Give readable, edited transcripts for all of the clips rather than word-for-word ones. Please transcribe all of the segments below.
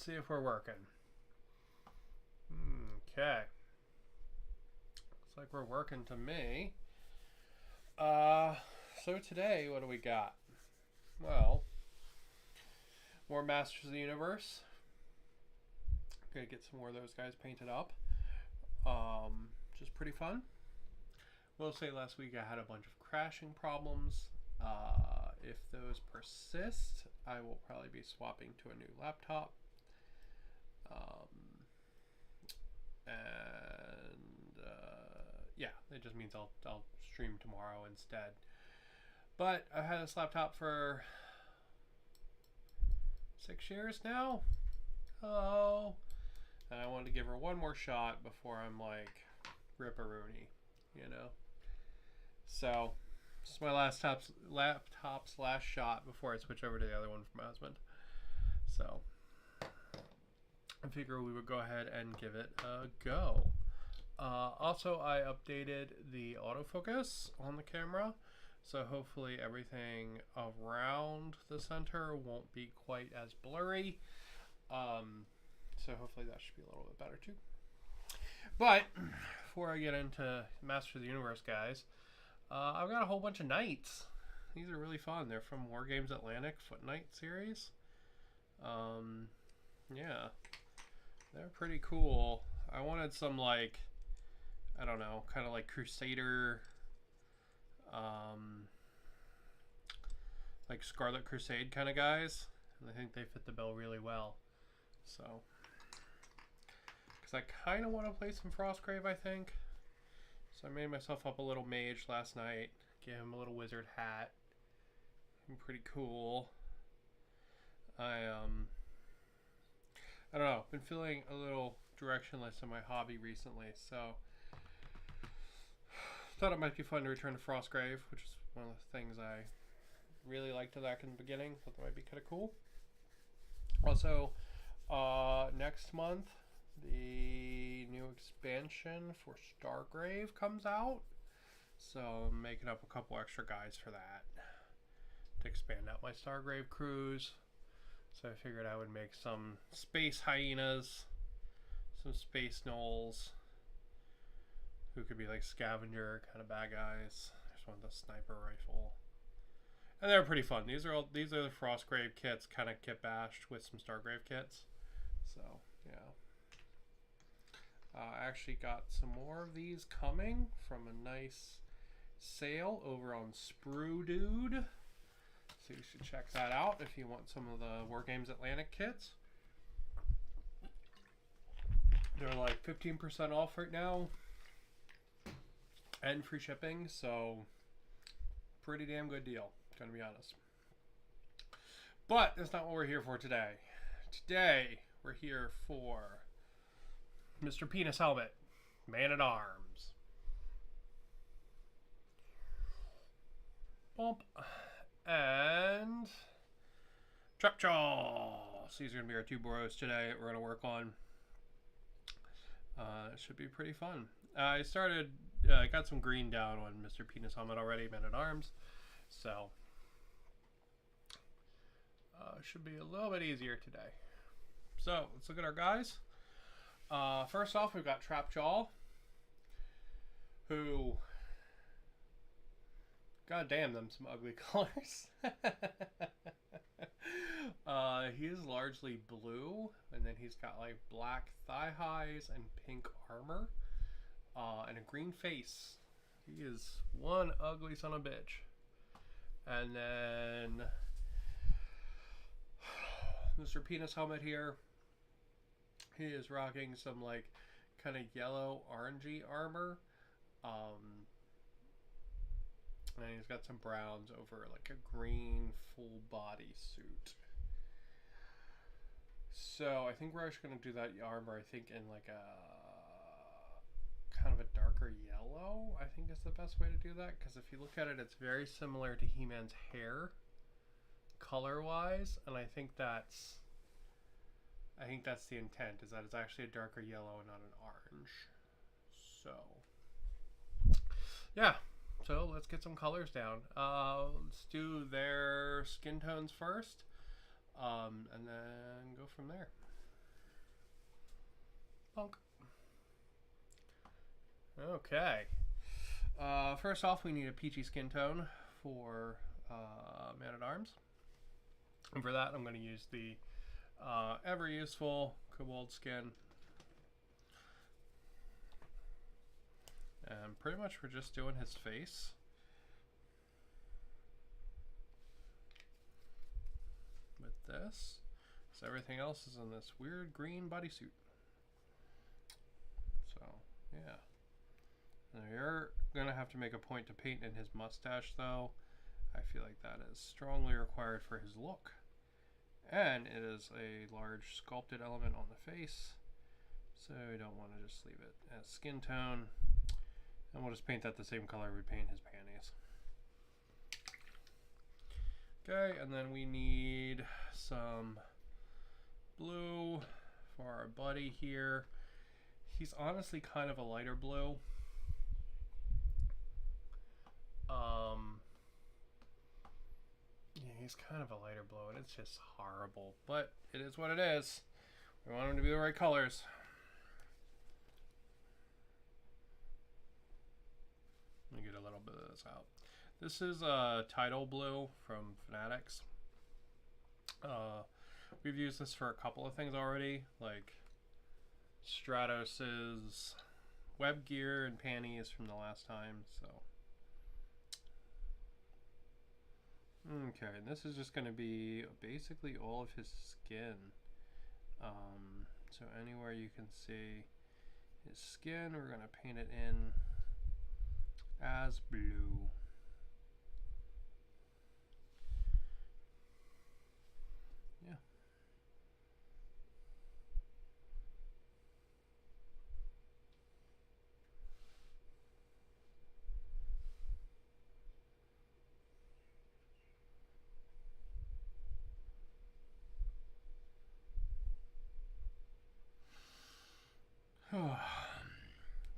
Let's see if we're working. Okay. Looks like we're working to me. So today, what do we got? Well, more Masters of the Universe. Gonna get some more of those guys painted up. Which is pretty fun. Will say last week I had a bunch of crashing problems. If those persist, I will probably be swapping to a new laptop. Yeah, it just means I'll stream tomorrow instead. But I've had this laptop for 6 years now. Hello. And I wanted to give her one more shot before I'm like rip-a-rooney, you know. So this is my laptop's last shot before I switch over to the other one for my husband. So I figure we would go ahead and give it a go. Also, I updated the autofocus on the camera, so hopefully everything around the center won't be quite as blurry. So hopefully that should be a little bit better too. But before I get into Master of the Universe, guys, I've got a whole bunch of knights. These are really fun. They're from War Games Atlantic Foot Knight series. Yeah, they're pretty cool. I wanted some, like, I don't know, kind of like Crusader, like Scarlet Crusade kind of guys. And I think they fit the bill really well. So, because I kind of want to play some Frostgrave, I think. So I made myself up a little mage last night. Gave him a little wizard hat. Pretty cool. I don't know. Been feeling a little directionless in my hobby recently, so thought it might be fun to return to Frostgrave, which is one of the things I really liked back in the beginning. Thought that might be kind of cool. Also, next month, the new expansion for Stargrave comes out. So I'm making up a couple extra guys for that to expand out my Stargrave crews. So I figured I would make some space hyenas, some space gnolls, who could be like scavenger kind of bad guys. There's one with a sniper rifle. And they're pretty fun. These are the Frostgrave kits, kind of kit bashed with some Stargrave kits. So yeah. I actually got some more of these coming from a nice sale over on Sprue Dude. So you should check that out if you want some of the War Games Atlantic kits. They're like 15% off right now. And free shipping, so pretty damn good deal, gonna be honest. But that's not what we're here for today. Today, we're here for Mr. Penis Helmet, Man-at-Arms. Bump. And Trapjaw. So these are going to be our two Boros today that we're going to work on. It should be pretty fun. I got some green down on Mr. Penis Helmet already, Man-at-Arms. So should be a little bit easier today. So let's look at our guys. First off, we've got Trapjaw, who, god damn them, some ugly colors. He is largely blue, and then he's got like black thigh highs and pink armor, and a green face. He is one ugly son of a bitch. And then Mr. Penis Helmet here. He is rocking some like kind of yellow orangey armor. And he's got some browns over like a green full body suit. So I think we're actually going to do that armor, I think, in like a kind of a darker yellow, I think is the best way to do that. Because if you look at it, it's very similar to He-Man's hair color-wise. And I think that's the intent, is that it's actually a darker yellow and not an orange. So yeah, so let's get some colors down. Let's do their skin tones first, and then go from there. Bonk. Okay. First off, we need a peachy skin tone for Man-at-Arms. And for that, I'm going to use the ever useful Kobold skin. And pretty much we're just doing his face. With this. So everything else is in this weird green bodysuit. So, yeah. Now you're going to have to make a point to paint in his mustache, though. I feel like that is strongly required for his look. And it is a large sculpted element on the face. So we don't want to just leave it as skin tone. And we'll just paint that the same color we paint his panties. Okay, and then we need some blue for our buddy here. He's honestly kind of a lighter blue. Yeah, he's kind of a lighter blue, and it's just horrible. But it is what it is. We want him to be the right colors. Let me get a little bit of this out. This is Tidal Blue from Fanatics. We've used this for a couple of things already, like Stratos's web gear and panties from the last time. So, okay, and this is just going to be basically all of his skin. So anywhere you can see his skin, we're going to paint it in as blue. Yeah.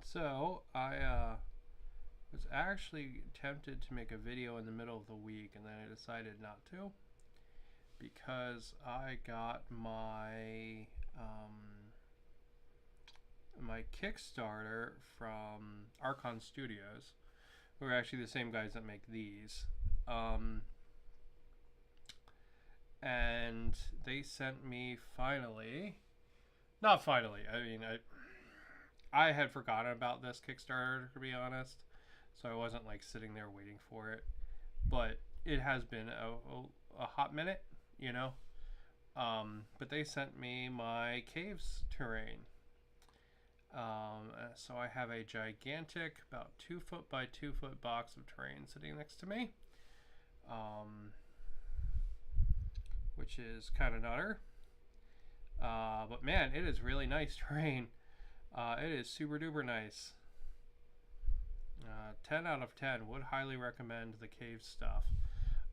So I was actually tempted to make a video in the middle of the week, and then I decided not to because I got my my Kickstarter from Archon Studios, who are actually the same guys that make these, and they sent me not finally, I mean, I had forgotten about this Kickstarter, to be honest, so I wasn't like sitting there waiting for it, but it has been a hot minute, you know. But they sent me my caves terrain. So I have a gigantic, about 2 foot by 2 foot box of terrain sitting next to me, which is kind of nutter. But man, it is really nice terrain. It is super duper nice. 10 out of 10. Would highly recommend the cave stuff.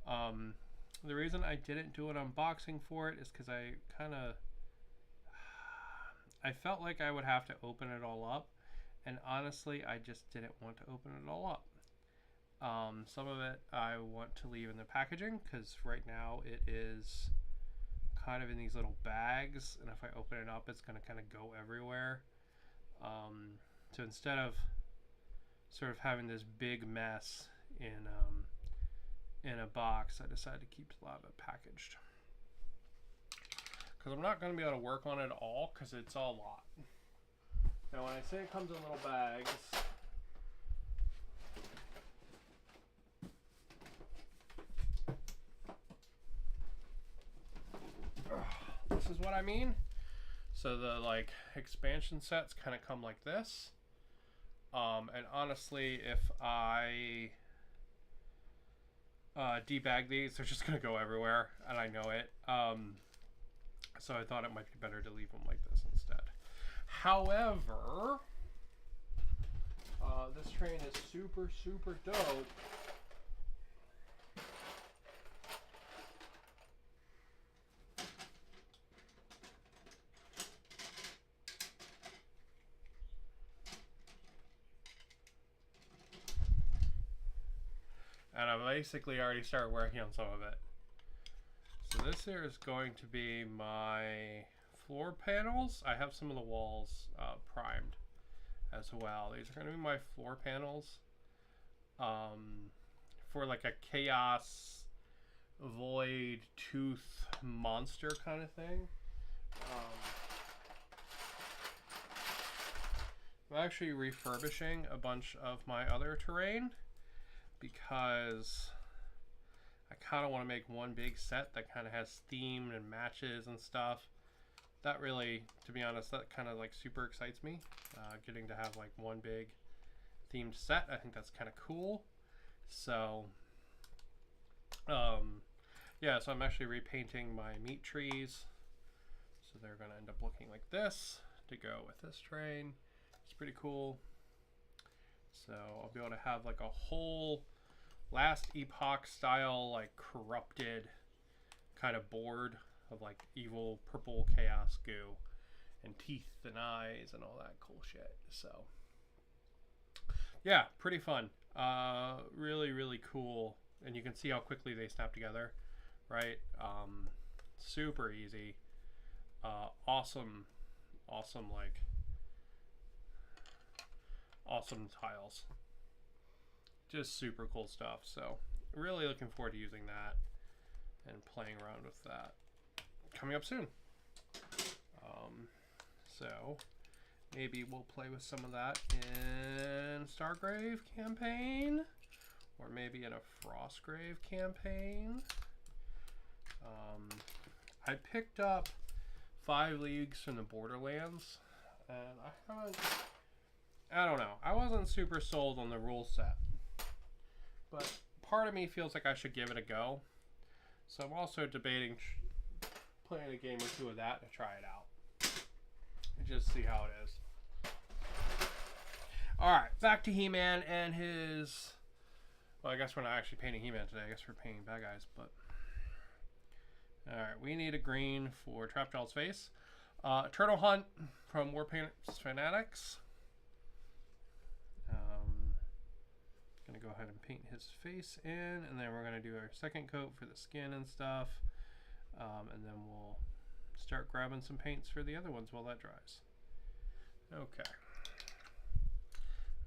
The reason I didn't do an unboxing for it is because I felt like I would have to open it all up, and honestly I just didn't want to open it all up. Some of it I want to leave in the packaging because right now it is kind of in these little bags, and if I open it up it's going to kind of go everywhere. So instead of sort of having this big mess in a box, I decided to keep a lot of it packaged. Because I'm not going to be able to work on it all because it's a lot. Now when I say it comes in little bags, this is what I mean. So the like expansion sets kind of come like this. And honestly, if I debag these, they're just gonna go everywhere, and I know it. So I thought it might be better to leave them like this instead. However, this train is super, super dope. And I basically already started working on some of it. So this here is going to be my floor panels. I have some of the walls primed as well. These are going to be my floor panels for like a chaos void tooth monster kind of thing. I'm actually refurbishing a bunch of my other terrain because I kind of want to make one big set that kind of has theme and matches and stuff. That really, to be honest, that kind of like super excites me. Getting to have like one big themed set. I think that's kind of cool. So, yeah, so I'm actually repainting my meat trees. So they're going to end up looking like this to go with this terrain. It's pretty cool. So I'll be able to have like a whole last epoch style, like corrupted kind of board of like evil purple chaos goo and teeth and eyes and all that cool shit. So yeah, pretty fun. Really, really cool. And you can see how quickly they snap together, right? Super easy. Awesome, like awesome tiles. Just super cool stuff. So really looking forward to using that and playing around with that coming up soon. So maybe we'll play with some of that in Stargrave campaign, or maybe in a Frostgrave campaign. I picked up 5 Leagues from the Borderlands, and I don't know. I wasn't super sold on the rule set, but part of me feels like I should give it a go. So I'm also debating playing a game or two of that to try it out and just see how it is. Alright, back to He-Man and his... Well, I guess we're not actually painting He-Man today. I guess we're painting bad guys, but... Alright, we need a green for Trapjaw's face. Turtle Hunt from Warpainters Fanatics. Gonna go ahead and paint his face in, and then we're gonna do our second coat for the skin and stuff. And then we'll start grabbing some paints for the other ones while that dries. Okay.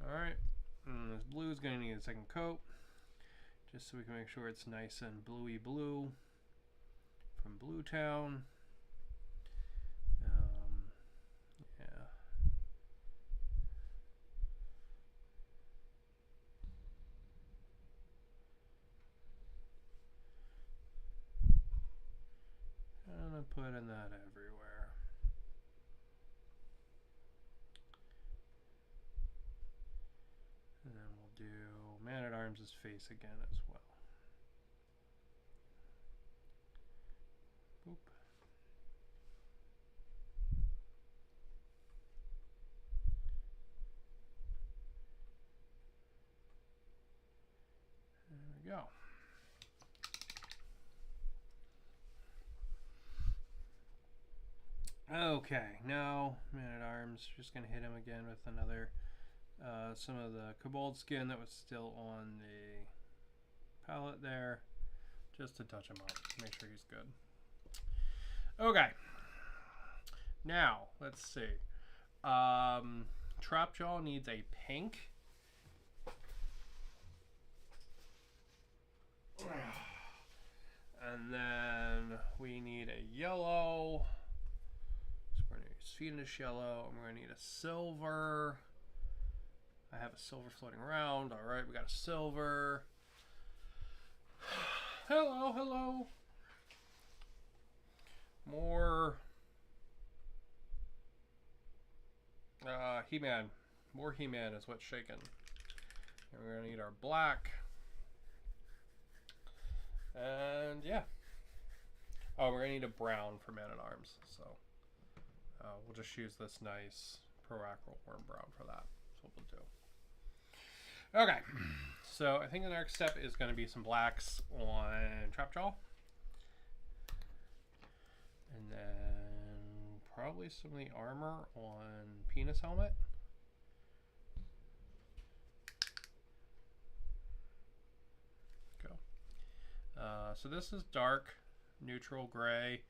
Alright. This blue is going to need a second coat, just so we can make sure it's nice and bluey blue from Blue Town. Yeah. And I'm putting that everywhere. And then we'll do Man-at-Arms' face again as well. Boop. There we go. Okay, now Man-at-Arms, just going to hit him again with another, some of the Kobold skin that was still on the palette there, just to touch him up, make sure he's good. Okay, now, let's see. Trapjaw needs a pink. And then we need a yellow. Fiendish yellow, and we're gonna need a silver. I have a silver floating around. All right, we got a silver. Hello, hello. More He-Man. More He-Man is what's shaking. And we're gonna need our black. And yeah. Oh, we're gonna need a brown for Man-at-Arms. So. We'll just use this nice Pro-Acryl Worm Brown for that. That's what we'll do. Okay, so I think the next step is going to be some blacks on Trapjaw. And then probably some of the armor on Penis Helmet. Go. So this is dark, neutral gray.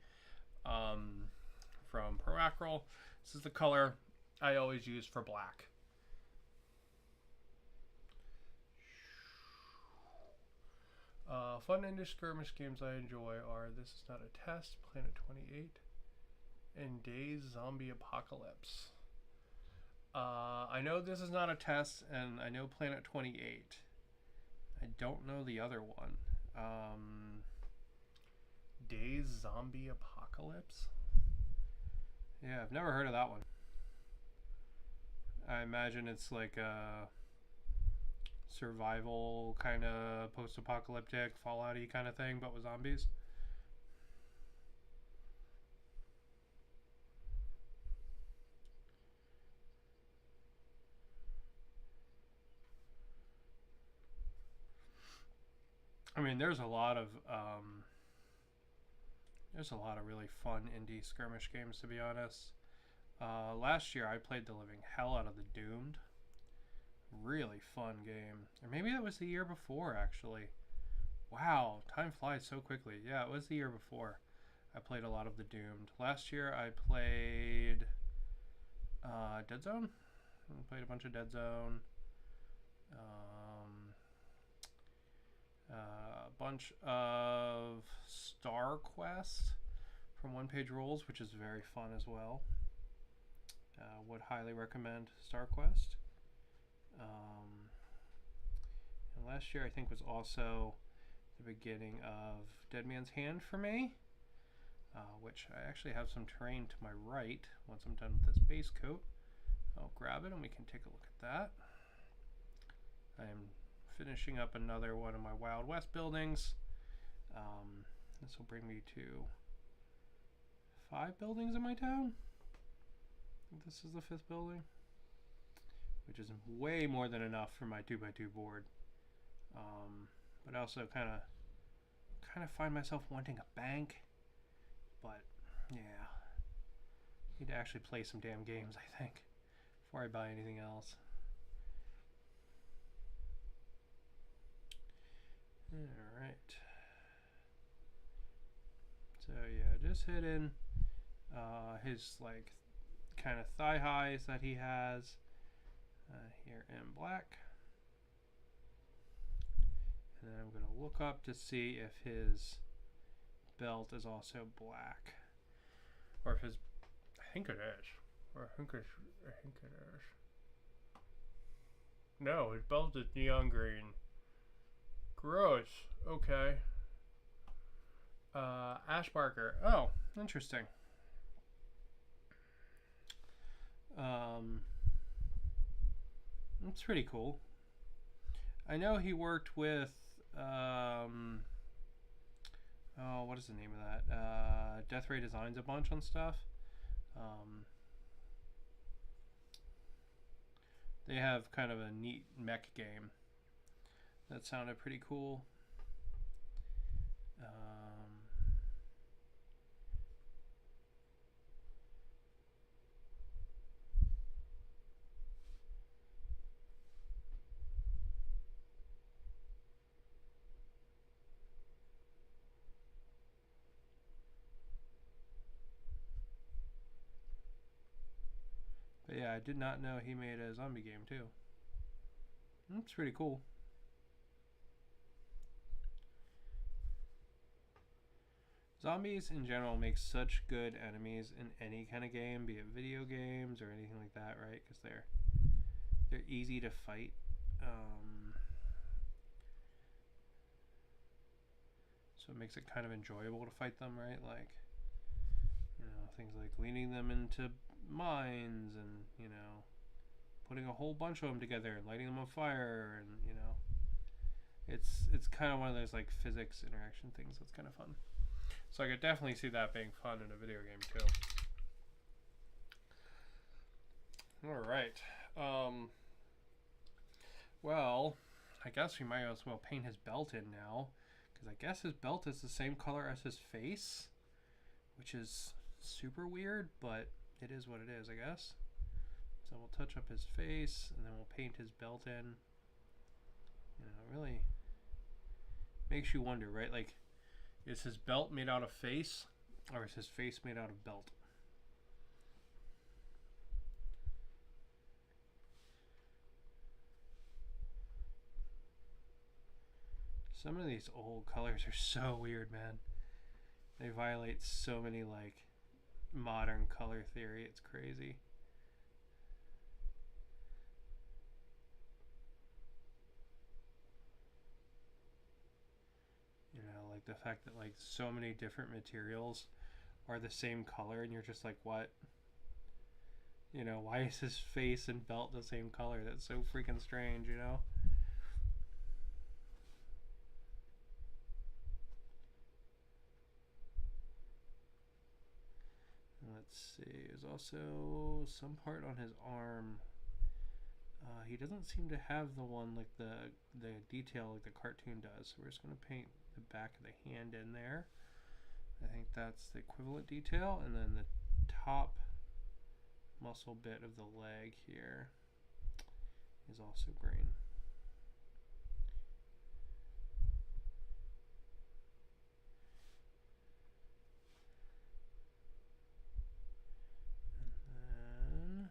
from Pro. This is the color I always use for black. Fun indie skirmish games I enjoy are This Is Not a Test, Planet 28, and Days Zombie Apocalypse. I know This Is Not a Test, and I know Planet 28. I don't know the other one. Days Zombie Apocalypse? Yeah, I've never heard of that one. I imagine it's like a survival kind of post-apocalyptic Fallout-y kind of thing, but with zombies. I mean, there's a lot of really fun indie skirmish games, to be honest. Last year I played the living hell out of the Doomed. Really fun game. Or maybe that was the year before, actually. Wow, time flies so quickly. Yeah, it was the year before. I played a lot of the Doomed. Last year I played Dead Zone. I played a bunch of Dead Zone. A bunch of Star Quest from One Page Rules, which is very fun as well. Would highly recommend Star Quest. And last year I think was also the beginning of Dead Man's Hand for me, which I actually have some terrain to my right. Once I'm done with this base coat, I'll grab it and we can take a look at that. I'm finishing up another one of my Wild West buildings. This will bring me to 5 buildings in my town. I think this is the 5th building, which is way more than enough for my 2x2 board. But I also kind of find myself wanting a bank. But yeah, need to actually play some damn games, I think, before I buy anything else. Alright. So yeah, just hitting his like kind of thigh highs that he has here in black. And then I'm going to look up to see if his belt is also black. Or if his... I think it is. I think it is. No, his belt is neon green. Gross. Okay. Ash Barker. Oh, interesting. That's pretty cool. I know he worked with oh, what is the name of that? Death Ray Designs a bunch on stuff. They have kind of a neat mech game that sounded pretty cool. But yeah, I did not know he made a zombie game too. That's pretty cool. Zombies in general make such good enemies in any kind of game, be it video games or anything like that, right? Because they're easy to fight. So it makes it kind of enjoyable to fight them, right? Like, you know, things like leading them into mines and, you know, putting a whole bunch of them together and lighting them on fire, and, you know, it's kind of one of those like physics interaction things that's kind of fun. So I could definitely see that being fun in a video game too. All right. Well, I guess we might as well paint his belt in now, because I guess his belt is the same color as his face, which is super weird, but it is what it is, I guess. So we'll touch up his face, and then we'll paint his belt in. You know, it really makes you wonder, right? Like, is his belt made out of face, or is his face made out of belt? Some of these old colors are so weird, man. They violate so many like modern color theory. It's crazy. You know, like the fact that like so many different materials are the same color and you're just like, what? You know, why is his face and belt the same color? That's so freaking strange, you know? Let's see. There's also some part on his arm. He doesn't seem to have the one like the detail like the cartoon does. So we're just going to paint the back of the hand in there. I think that's the equivalent detail. And then the top muscle bit of the leg here is also green. And then,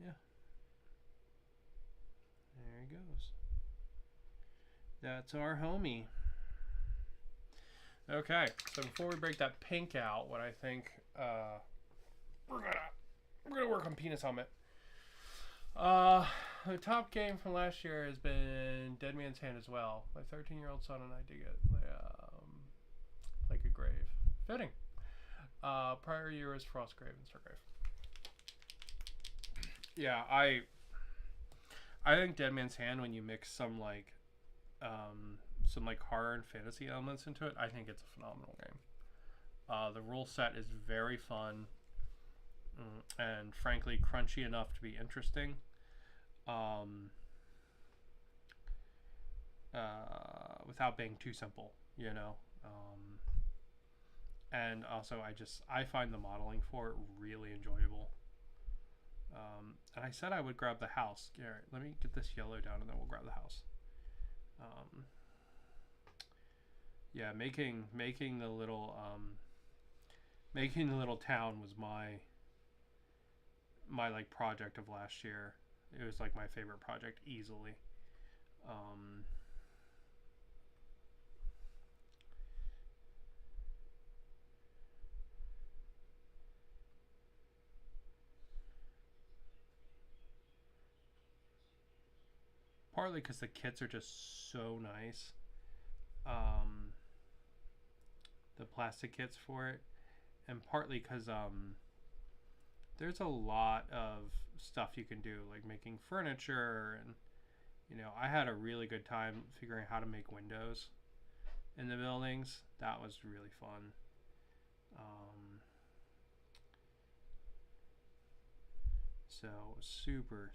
yeah, there he goes. That's our homie. Okay, so before we break that pink out, what I think we're gonna work on penis helmet. The top game from last year has been Dead Man's Hand as well. My 13-year-old son and I dig it. Like a grave. Fitting. Prior year was Frostgrave and Stargrave. Yeah, I think Dead Man's Hand, when you mix some like horror and fantasy elements into it, I think it's a phenomenal game. The rule set is very fun and frankly crunchy enough to be interesting. Without being too simple, you know. And also I find the modeling for it really enjoyable. And I said I would grab the house. Yeah, let me get this yellow down and then we'll grab the house. Yeah, making the little town was my like project of last year. It was like my favorite project easily. Partly because the kits are just so nice. The plastic kits for it, and partly because there's a lot of stuff you can do, like making furniture, and you know, I had a really good time figuring out how to make windows in the buildings. That was really fun. So super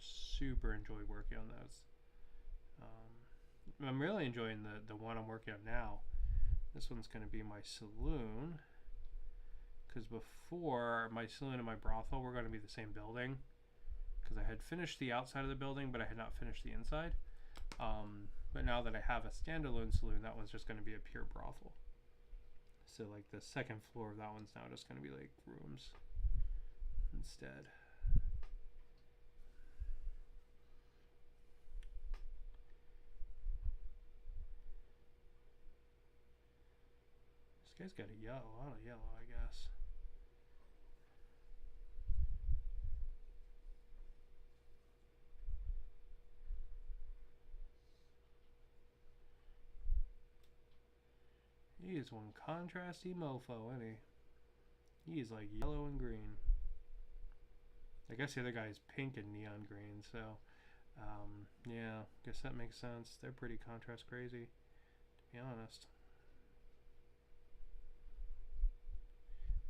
enjoyed working on those. I'm really enjoying the one I'm working on now. This one's going to be my saloon, because before, my saloon and my brothel were going to be the same building, because I had finished the outside of the building but I had not finished the inside. But now that I have a standalone saloon, that one's just going to be a pure brothel. So like the second floor of that one's now just going to be like rooms instead. This guy's got a lot of yellow, I guess. He is one contrasty mofo, isn't he? He is like yellow and green. I guess the other guy is pink and neon green, so yeah, guess that makes sense. They're pretty contrast crazy, to be honest.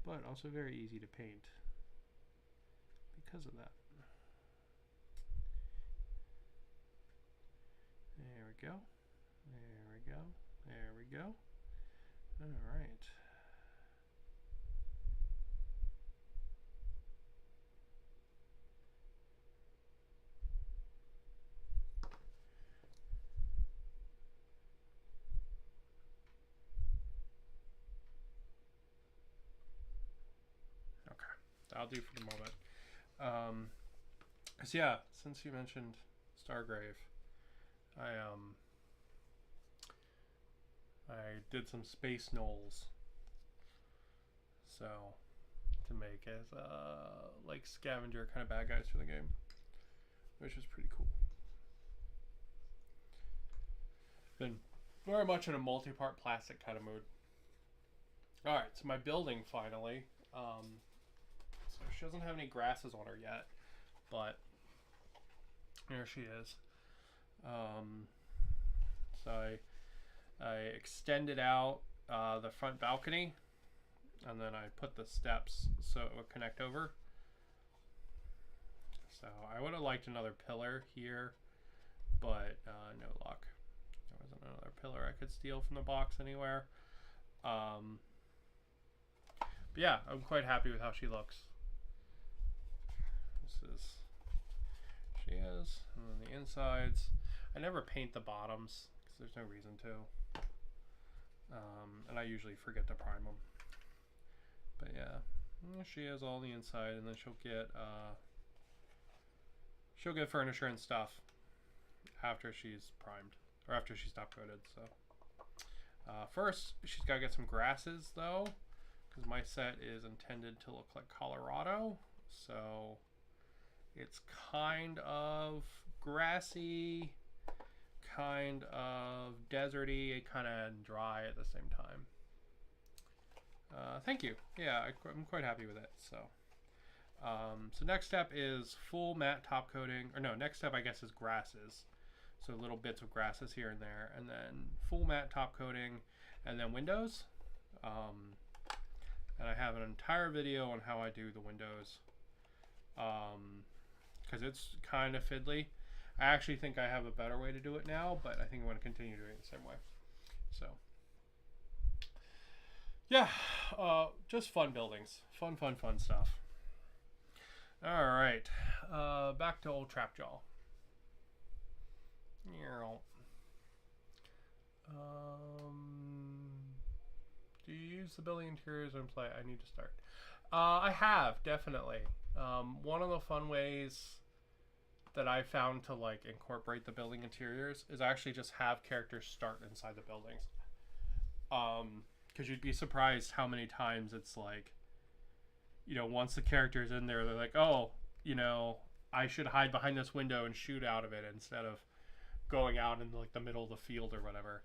But also very easy to paint because of that. There we go. There we go. There we go. All right. Okay, that'll do for the moment. So yeah, since you mentioned Stargrave, I I did some space gnolls. So, to make as like scavenger kind of bad guys for the game, which is pretty cool. Been very much in a multi-part plastic kind of mood. Alright, so my building finally. So she doesn't have any grasses on her yet, but here she is. So I extended out the front balcony, and then I put the steps so it would connect over. So I would have liked another pillar here, but no luck. There wasn't another pillar I could steal from the box anywhere. But yeah, I'm quite happy with how she looks. She is, and then the insides. I never paint the bottoms because there's no reason to. And I usually forget to prime them. But yeah, she has all the inside, and then she'll get furniture and stuff after she's primed, or after she's top coated. So first, she's got to get some grasses though, because my set is intended to look like Colorado. So it's kind of grassy, kind of deserty, kind of dry at the same time. Thank you. Yeah, I'm quite happy with it. So, so next step is full matte top coating. Or no, next step I guess is grasses. So little bits of grasses here and there, and then full matte top coating, and then windows. And I have an entire video on how I do the windows. Because it's kind of fiddly. I actually think I have a better way to do it now, but I think I want to continue doing it the same way. So, yeah, just fun buildings. Fun stuff. All right, back to old Trapjaw. Do you use the building interiors in play? I need to start. I have, definitely. One of the fun ways that I found to like incorporate the building interiors is actually just have characters start inside the buildings. Because you'd be surprised how many times it's like, you know, once the character's in there, they're like, oh, you know, I should hide behind this window and shoot out of it instead of going out in like the middle of the field or whatever.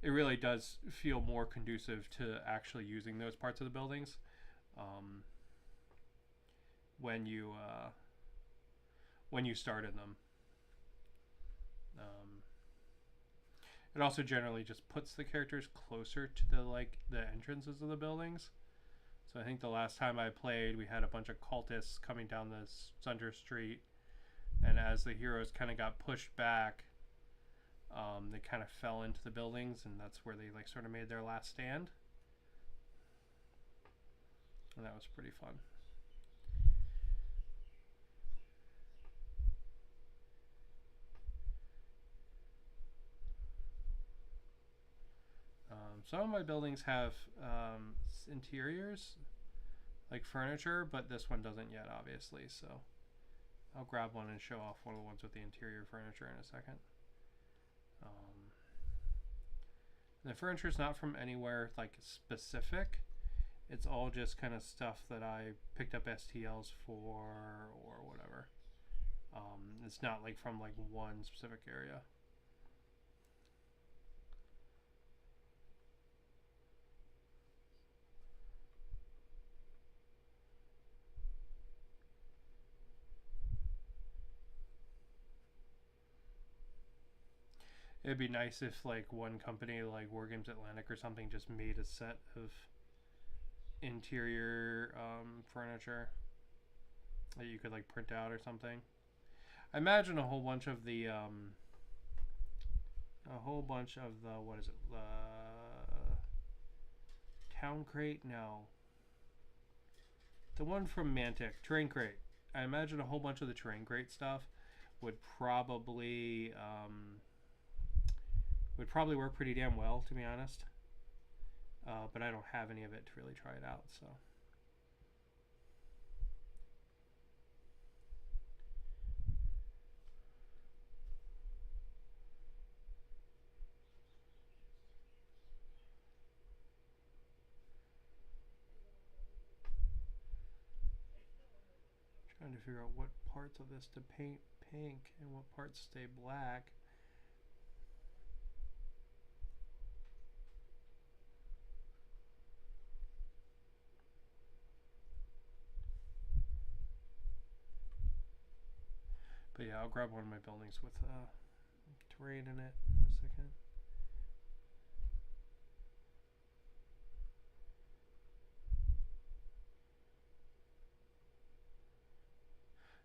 It really does feel more conducive to actually using those parts of the buildings. When you started them. It also generally just puts the characters closer to the entrances of the buildings. So I think the last time I played, we had a bunch of cultists coming down this center street, and as the heroes kind of got pushed back, they kind of fell into the buildings, and that's where they like sort of made their last stand. And that was pretty fun. Some of my buildings have interiors, like furniture, but this one doesn't yet, obviously. So I'll grab one and show off one of the ones with the interior furniture in a second. The furniture is not from anywhere like specific. It's all just kind of stuff that I picked up STLs for or whatever. It's not like from like one specific area. It'd be nice if like one company like Wargames Atlantic or something just made a set of interior furniture that you could like print out or something. I imagine a whole bunch of the what is it? Town Crate? No. The one from Mantic, Terrain Crate. I imagine a whole bunch of the Terrain Crate stuff would probably work pretty damn well, to be honest. But I don't have any of it to really try it out, so. to figure out what parts of this to paint pink and what parts stay black. But yeah, I'll grab one of my buildings with terrain in it in a second.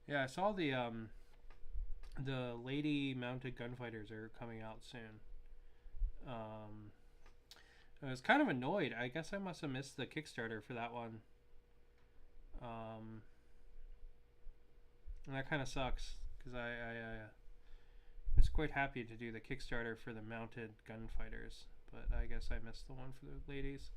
Yeah, I saw the lady mounted gunfighters are coming out soon. I was kind of annoyed. I guess I must have missed the Kickstarter for that one. And that kind of sucks because I was quite happy to do the Kickstarter for the mounted gunfighters, but I guess I missed the one for the ladies.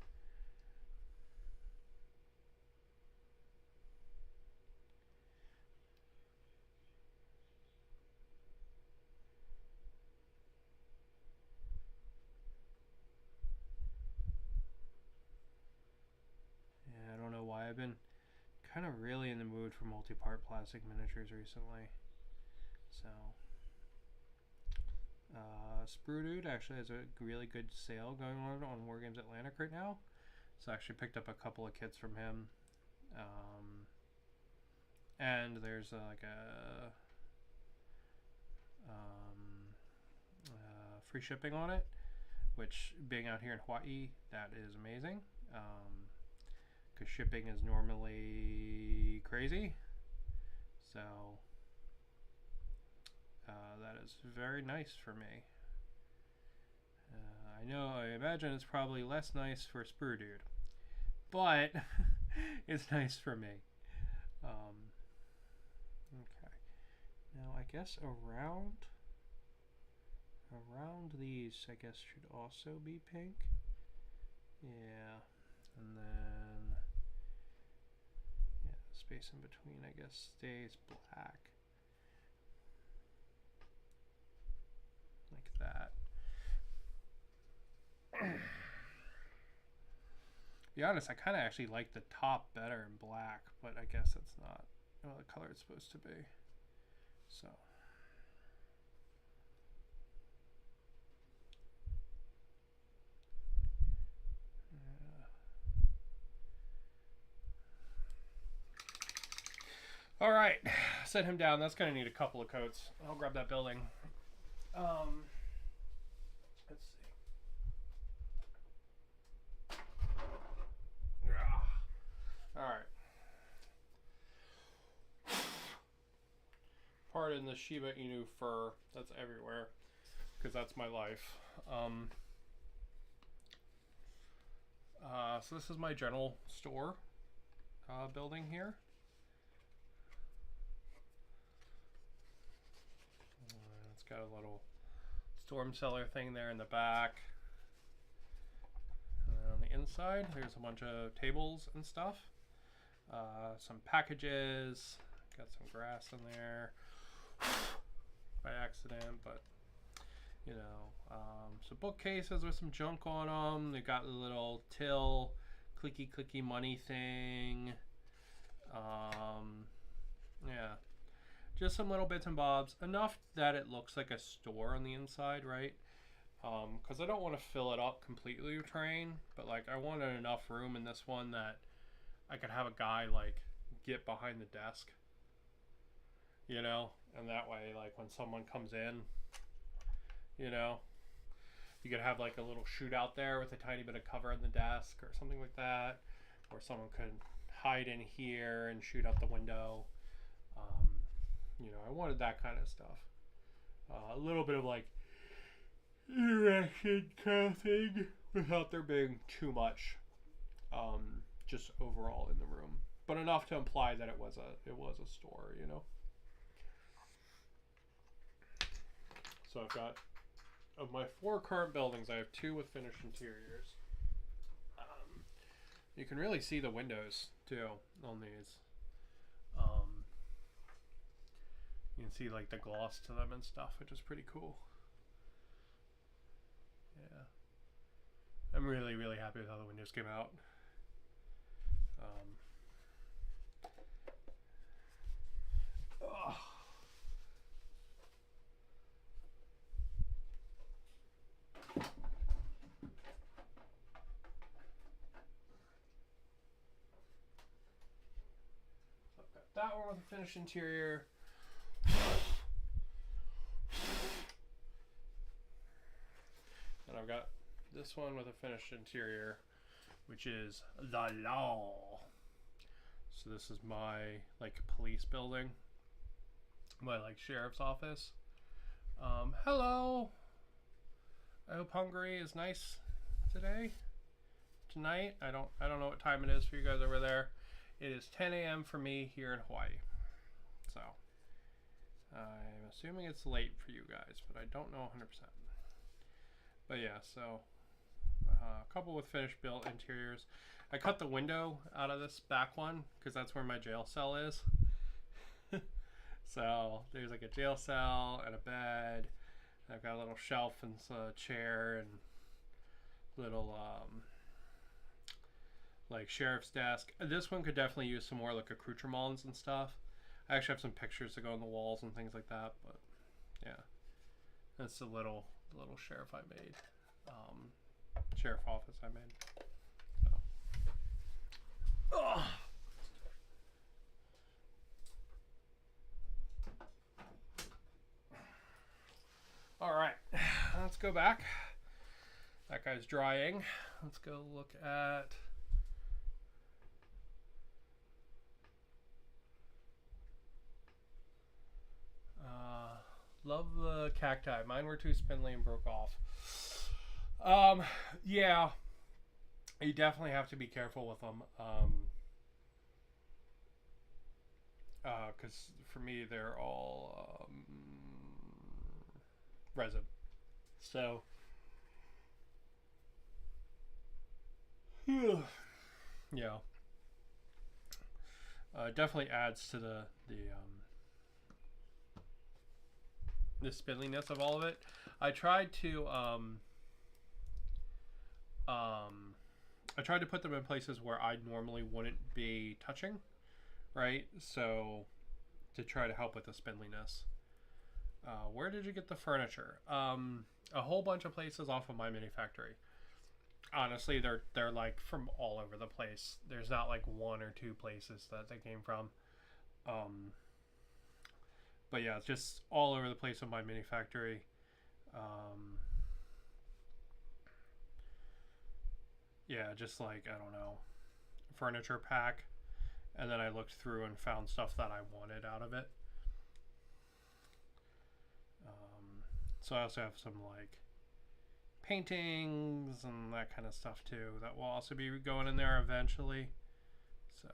Yeah, I don't know why. I've been kind of really in the mood for multi-part plastic miniatures recently. So, Sprue Dude actually has a really good sale going on Wargames Atlantic right now. So I actually picked up a couple of kits from him. And there's like a free shipping on it, which being out here in Hawaii, that is amazing. Because shipping is normally crazy. So that is very nice for me. I imagine it's probably less nice for Sprue Dude, but it's nice for me. Okay. Now I guess around these, I guess, should also be pink. Yeah, and then yeah, the space in between, I guess, stays black, like that. To be honest, I kind of actually like the top better in black, but I guess it's not the color it's supposed to be. So. All right, set him down. That's going to need a couple of coats. I'll grab that building. Let's see. All right. Pardon the Shiba Inu fur that's everywhere, because that's my life. So this is my general store building here. It's got a little storm cellar thing there in the back. And on the inside, there's a bunch of tables and stuff. Some packages. Got some grass in there by accident, but you know, some bookcases with some junk on them. They got the little till clicky money thing. Yeah, just some little bits and bobs, enough that it looks like a store on the inside, right? Because I don't want to fill it up completely with terrain, but like I wanted enough room in this one that I could have a guy like get behind the desk, you know, and that way, like when someone comes in, you know, you could have like a little shootout there with a tiny bit of cover on the desk or something like that, or someone could hide in here and shoot out the window. You know, I wanted that kind of stuff. A little bit of like interaction kind of thing without there being too much just overall in the room, but enough to imply that it was a store, you know. So I've got, of my 4 current buildings, I have 2 with finished interiors. You can really see the windows too on these. You can see like the gloss to them and stuff, which is pretty cool. Yeah, I'm really happy with how the windows came out. Ugh. That one with a finished interior. And I've got this one with a finished interior, which is the law. So this is my like police building, my like sheriff's office. Hello. I hope Hungary is nice today, tonight. I don't know what time it is for you guys over there. It is 10 a.m. for me here in Hawaii. So I'm assuming it's late for you guys, but I don't know 100%. But yeah, so a couple with finished built interiors. I cut the window out of this back one because that's where my jail cell is. So there's like a jail cell and a bed. I've got a little shelf and a chair and little like sheriff's desk. This one could definitely use some more like accoutrements and stuff. I actually have some pictures to go on the walls and things like that, but yeah, that's the little sheriff I made, sheriff office I made. So. Ugh. All right, let's go back. That guy's drying. Let's go look at love the cacti. Mine were too spindly and broke off. Yeah, you definitely have to be careful with them. Because for me, they're all resin. So, yeah, definitely adds to the spindliness of all of it. I tried to put them in places where I normally wouldn't be touching, right? So to try to help with the spindliness. Where did you get the furniture? A whole bunch of places off of my mini factory. Honestly, they're like from all over the place. There's not like one or two places that they came from. But yeah, it's just all over the place with my mini factory. Yeah, just like, I don't know, furniture pack. And then I looked through and found stuff that I wanted out of it. So I also have some like paintings and that kind of stuff too that will also be going in there eventually. So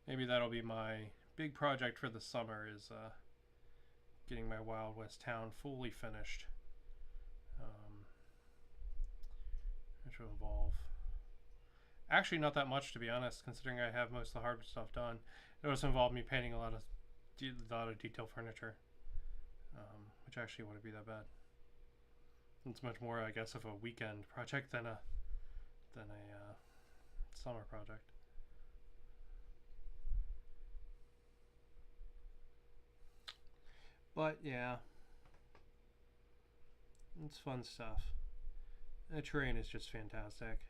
maybe that'll be my big project for the summer, is getting my Wild West town fully finished, which will involve actually not that much, to be honest, considering I have most of the hard stuff done. It also involved me painting a lot of detailed furniture, which actually wouldn't be that bad. It's much more, I guess, of a weekend project than a summer project. But yeah, it's fun stuff. The terrain is just fantastic.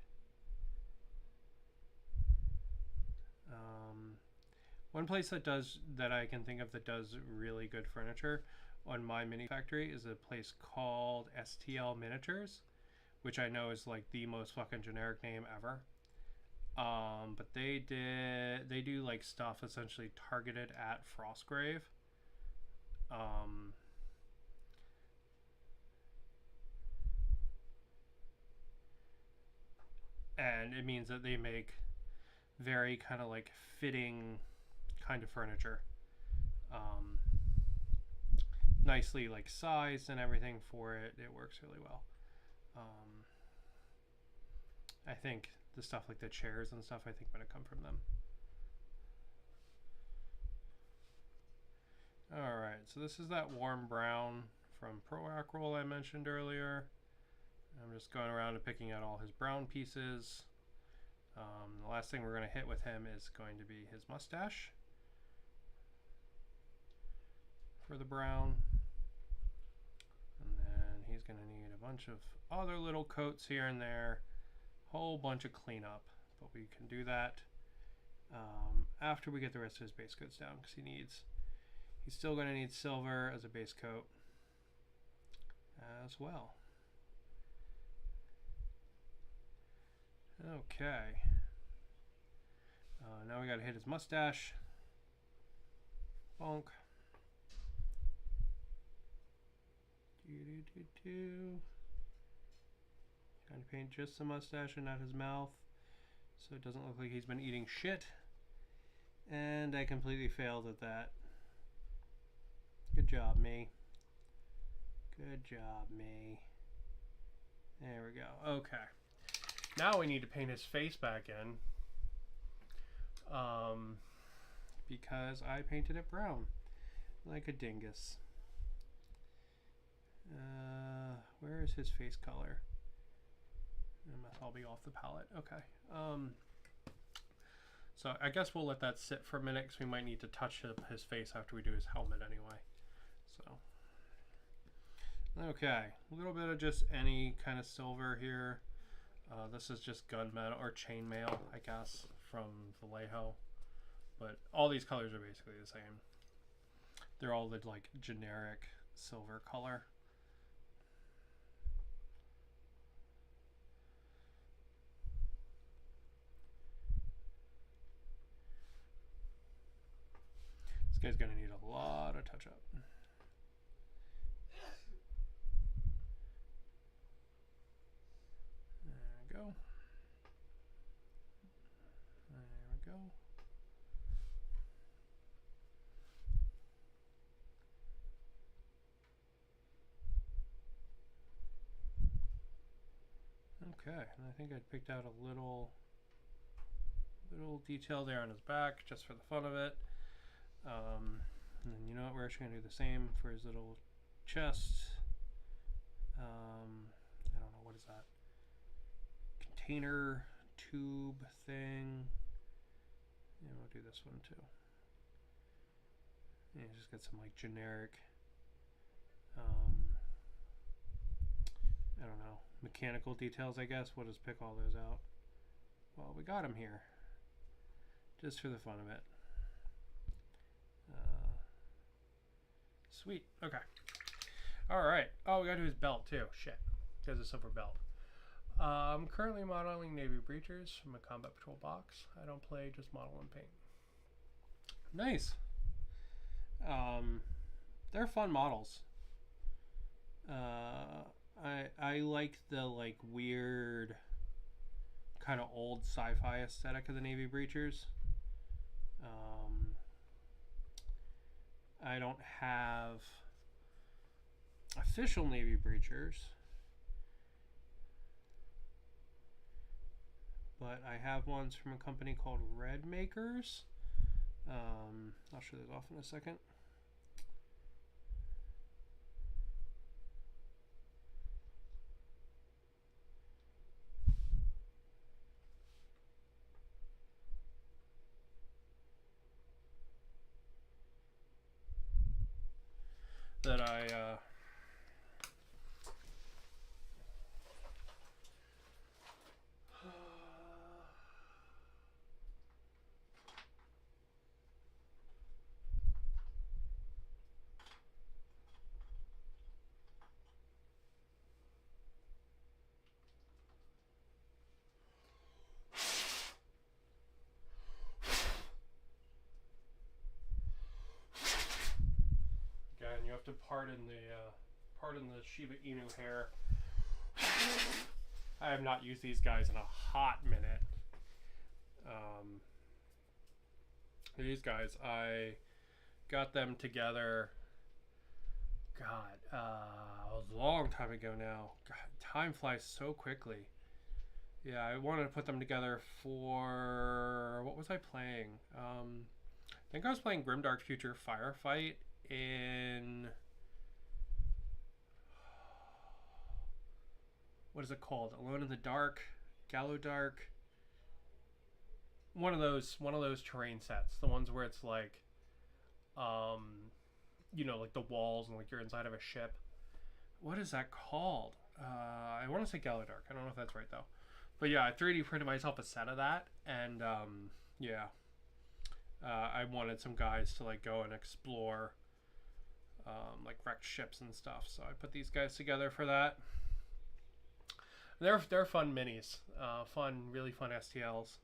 One place that I can think of that does really good furniture on my mini factory is a place called STL Miniatures, which I know is like the most fucking generic name ever. But they do like stuff essentially targeted at Frostgrave. And it means that they make very kind of like fitting kind of furniture, nicely like sized and everything for it. It works really well. I think the stuff like the chairs and stuff, I think, might have come from them. Alright, so this is that warm brown from Pro Acroll I mentioned earlier. I'm just going around and picking out all his brown pieces. The last thing we're going to hit with him is going to be his mustache. for the brown. And then he's going to need a bunch of other little coats here and there. Whole bunch of cleanup. But we can do that after we get the rest of his base coats down, because he's still going to need silver as a base coat as well. Okay. Now we got to hit his mustache. Bonk. Trying to paint just the mustache and not his mouth, so it doesn't look like he's been eating shit. And I completely failed at that. Good job, me. Good job, me. There we go. Okay. Now we need to paint his face back in. Because I painted it brown. Like a dingus. Where is his face color? I'll be off the palette. Okay. So I guess we'll let that sit for a minute, because we might need to touch his face after we do his helmet anyway. So, okay, a little bit of just any kind of silver here. This is just gunmetal or chainmail, I guess, from Vallejo. But all these colors are basically the same. They're all the like generic silver color. This guy's gonna need a lot of touch up. There we go. There we go. Okay, and I think I picked out a little detail there on his back just for the fun of it. And then, you know what, we're actually going to do the same for his little chest. I don't know, what is that? Container tube thing. Yeah, we'll do this one too. Yeah, just got some like generic, I don't know, mechanical details, I guess. We'll just pick all those out. Well, we got him here. Just for the fun of it. Sweet. Okay. All right. Oh, we got to do his belt too. Shit. He has a silver belt. I'm currently modeling Navy Breachers from a Combat Patrol box. I don't play, just model and paint. Nice. They're fun models. I like the like weird kind of old sci-fi aesthetic of the Navy Breachers. I don't have official Navy Breachers, but I have ones from a company called Red Makers. I'll show those off in a second. That I again, you have to pardon the Shiba Inu hair. I have not used these guys in a hot minute. These guys, I got them together, God, a long time ago now. God, time flies so quickly. Yeah, I wanted to put them together for, what was I playing? I think I was playing Grimdark Future Firefight in, what is it called? Alone in the Dark, Gallow Dark. One of those terrain sets, the ones where it's like you know, like the walls and like you're inside of a ship. What is that called? I want to say Galadark. I don't know if that's right though. But yeah, I 3D printed myself a set of that, and yeah, I wanted some guys to like go and explore, like wrecked ships and stuff. So I put these guys together for that. They're fun minis, really fun STLs,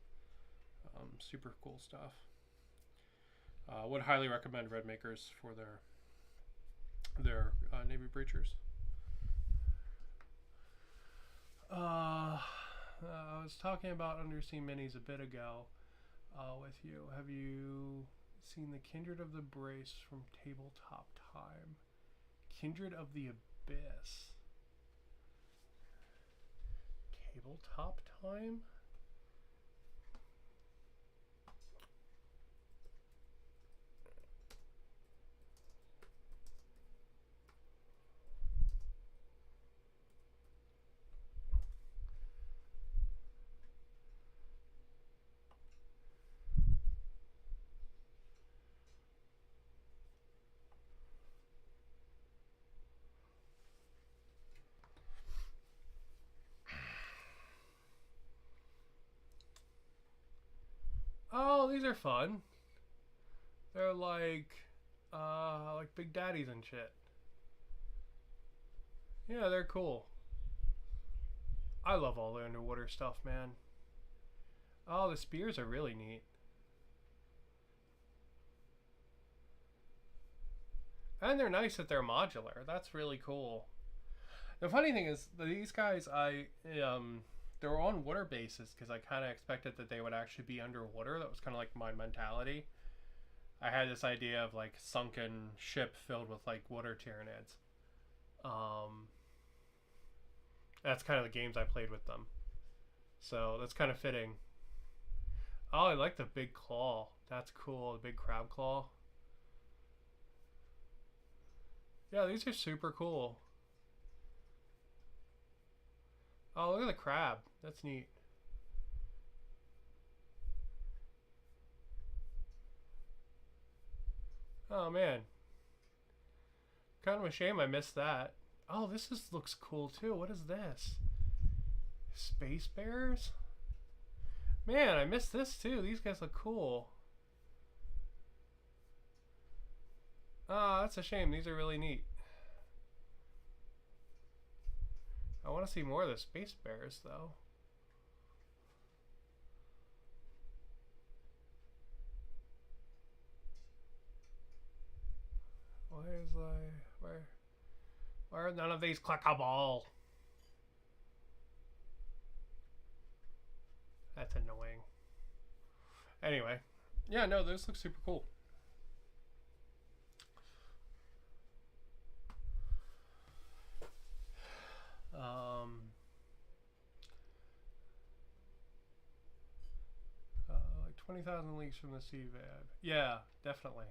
super cool stuff. Would highly recommend Red Makers for their Navy Breachers. I was talking about undersea minis a bit ago with you. Have you seen the Kindred of the Brace from Tabletop Time? Kindred of the Abyss. Tabletop Time? Oh, these are fun. They're like Big Daddies and shit. Yeah, they're cool. I love all the underwater stuff, man. Oh, the spears are really neat. And they're nice that they're modular. That's really cool. The funny thing is, these guys, they're on water bases because I kind of expected that they would actually be underwater. That was kind of like my mentality. I had this idea of like sunken ship filled with like water tyranids. That's kind of the games I played with them. So that's kind of fitting. Oh, I like the big claw. That's cool. The big crab claw. Yeah, these are super cool. Oh, look at the crab. That's neat. Oh, man. Kind of a shame I missed that. Oh, looks cool, too. What is this? Space Bears? Man, I missed this, too. These guys look cool. Ah, that's a shame. These are really neat. I want to see more of the Space Bears, though. Why are none of these clickable? That's annoying. Anyway, yeah, no, those look super cool. 20,000 Leagues from the Sea vibe. Yeah, definitely.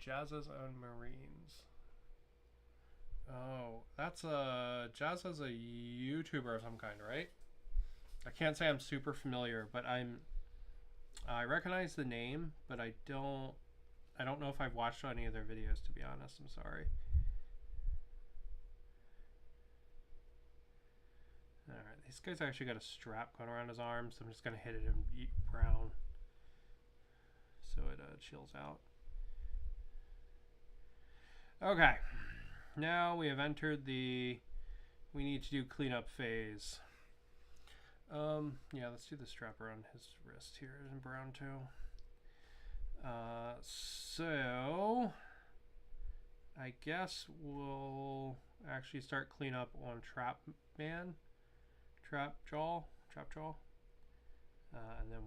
Jazza's Own Marines. Oh, that's Jazza's a YouTuber of some kind, right? I can't say I'm super familiar, but I recognize the name, but I don't know if I've watched any of their videos, to be honest. I'm sorry. Alright, this guy's actually got a strap going around his arms. I'm just going to hit it in brown so it chills out. Okay, now we have entered the we need to do cleanup phase. Yeah, let's do the strap around his wrist here in brown too. So I guess we'll actually start cleanup on Trap Jaw, and then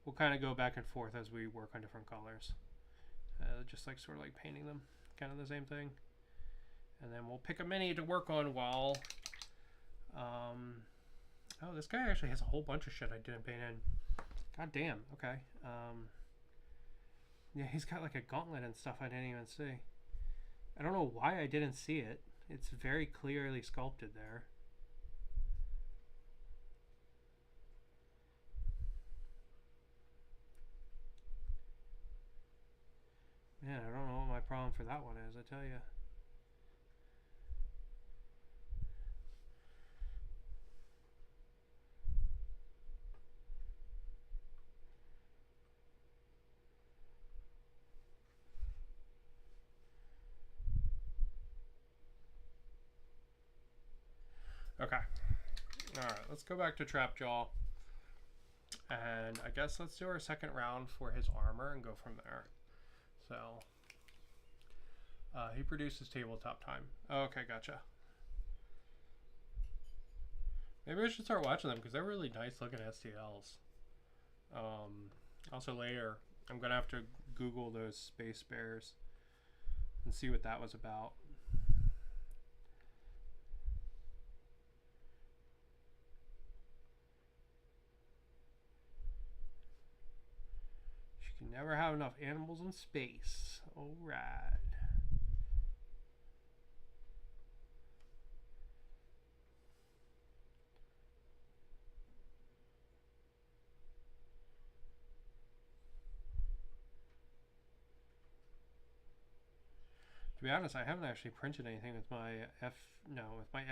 we'll kind of go back and forth as we work on different colors, just like sort of like painting them, kind of the same thing. And then we'll pick a mini to work on while. Oh, this guy actually has a whole bunch of shit I didn't paint in. God damn. Okay. Yeah, he's got like a gauntlet and stuff I didn't even see. I don't know why I didn't see it. It's very clearly sculpted there. Man, problem for that one is, I tell you. Okay. Alright, let's go back to Trapjaw. And I guess let's do our second round for his armor and go from there. So, he produces tabletop time. Okay, gotcha. Maybe I should start watching them because they're really nice looking STLs. Also later, I'm going to have to Google those Space Bears and see what that was about. You can never have enough animals in space. Alright. To be honest, I haven't actually printed anything with my with my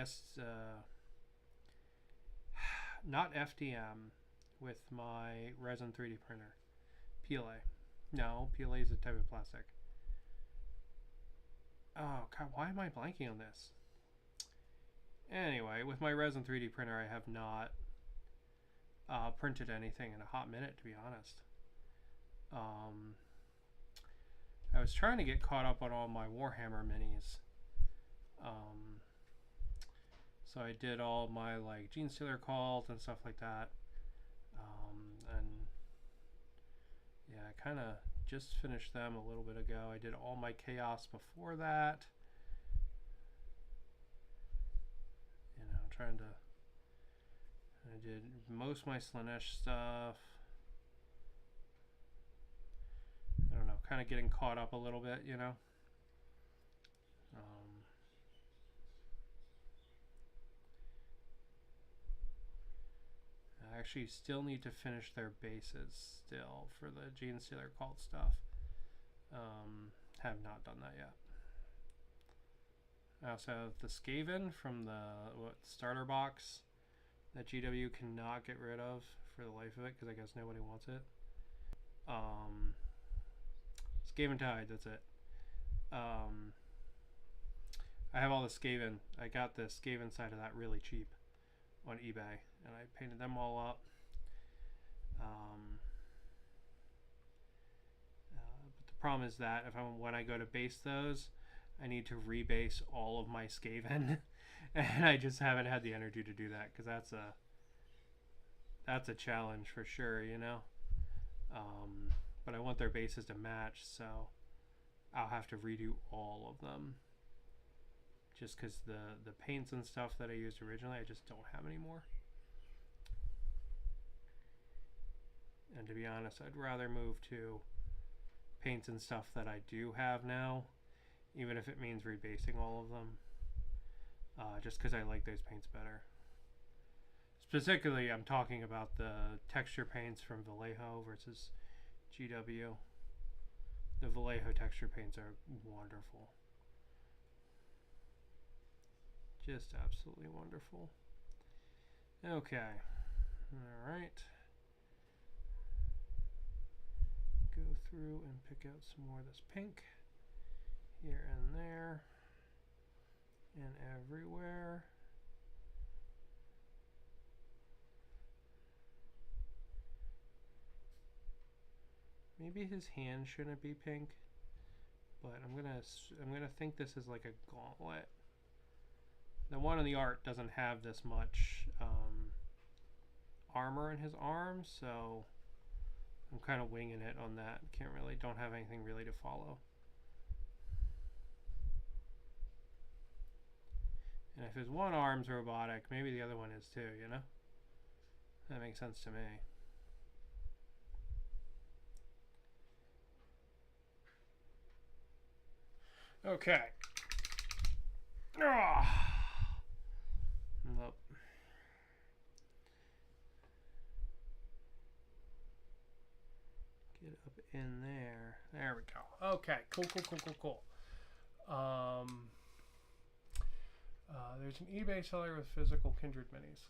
not FDM, with my resin 3D printer. PLA. No, PLA is a type of plastic. Oh, God, why am I blanking on this? Anyway, with my resin 3D printer, I have not printed anything in a hot minute, to be honest. I was trying to get caught up on all my Warhammer minis. So I did all my like Gene Stealer calls and stuff like that. And yeah, I kind of just finished them a little bit ago. I did all my chaos before that. You know, trying to. I did most of my Slaanesh stuff. I don't know, kind of getting caught up a little bit, you know. I actually still need to finish their bases still for the Gene Stealer cult stuff. Have not done that yet. I also have the Skaven from the starter box that GW cannot get rid of for the life of it because I guess nobody wants it. Skaven Tide, that's it. I have all the Skaven. I got the Skaven side of that really cheap on eBay, and I painted them all up. But the problem is that when I go to base those, I need to rebase all of my Skaven, and I just haven't had the energy to do that because that's a challenge for sure, you know. But I want their bases to match, so I'll have to redo all of them. Just because the paints and stuff that I used originally, I just don't have anymore. And to be honest, I'd rather move to paints and stuff that I do have now, even if it means rebasing all of them. Just because I like those paints better. Specifically, I'm talking about the texture paints from Vallejo versus GW. The Vallejo texture paints are wonderful. Just absolutely wonderful. Okay. Alright. Go through and pick out some more of this pink. Here and there. And everywhere. Maybe his hand shouldn't be pink, but I'm gonna think this is like a gauntlet. The one in the art doesn't have this much armor in his arms, so I'm kind of winging it on that. Don't have anything really to follow. And if his one arm's robotic, maybe the other one is too, you know? That makes sense to me. Okay. Nope. Get up in there. There we go. Okay, cool. There's an eBay seller with physical Kindred minis.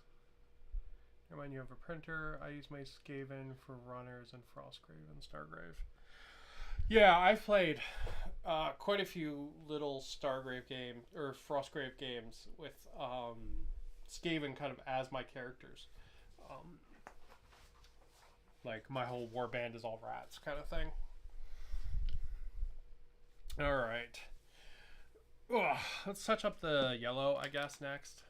Remind you of a printer. I use my Skaven for runners and Frostgrave and Stargrave. Yeah, I've played quite a few little Stargrave games or Frostgrave games with Skaven kind of as my characters. Like my whole war band is all rats kind of thing. All right. Ugh, let's touch up the yellow, I guess, next.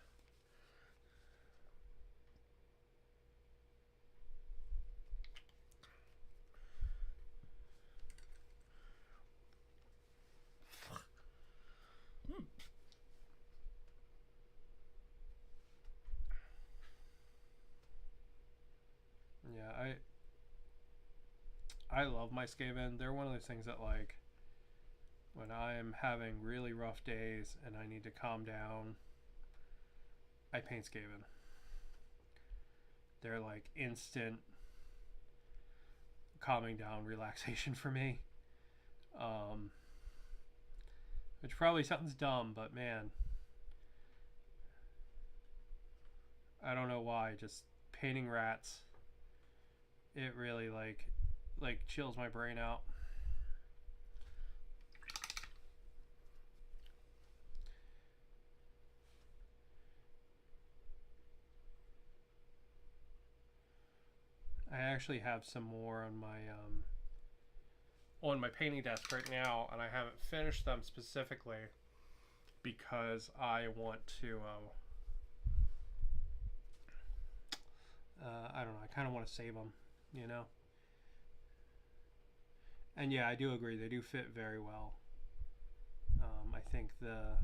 Yeah, I love my Skaven. They're one of those things that, like, when I'm having really rough days and I need to calm down, I paint Skaven. They're like instant calming down relaxation for me. Which probably sounds dumb, but man, I don't know why. Just painting rats, it really like chills my brain out. I actually have some more on my painting desk right now, and I haven't finished them specifically because I want to I don't know, I kind of want to save them, you know. And yeah, I do agree, they do fit very well. I think the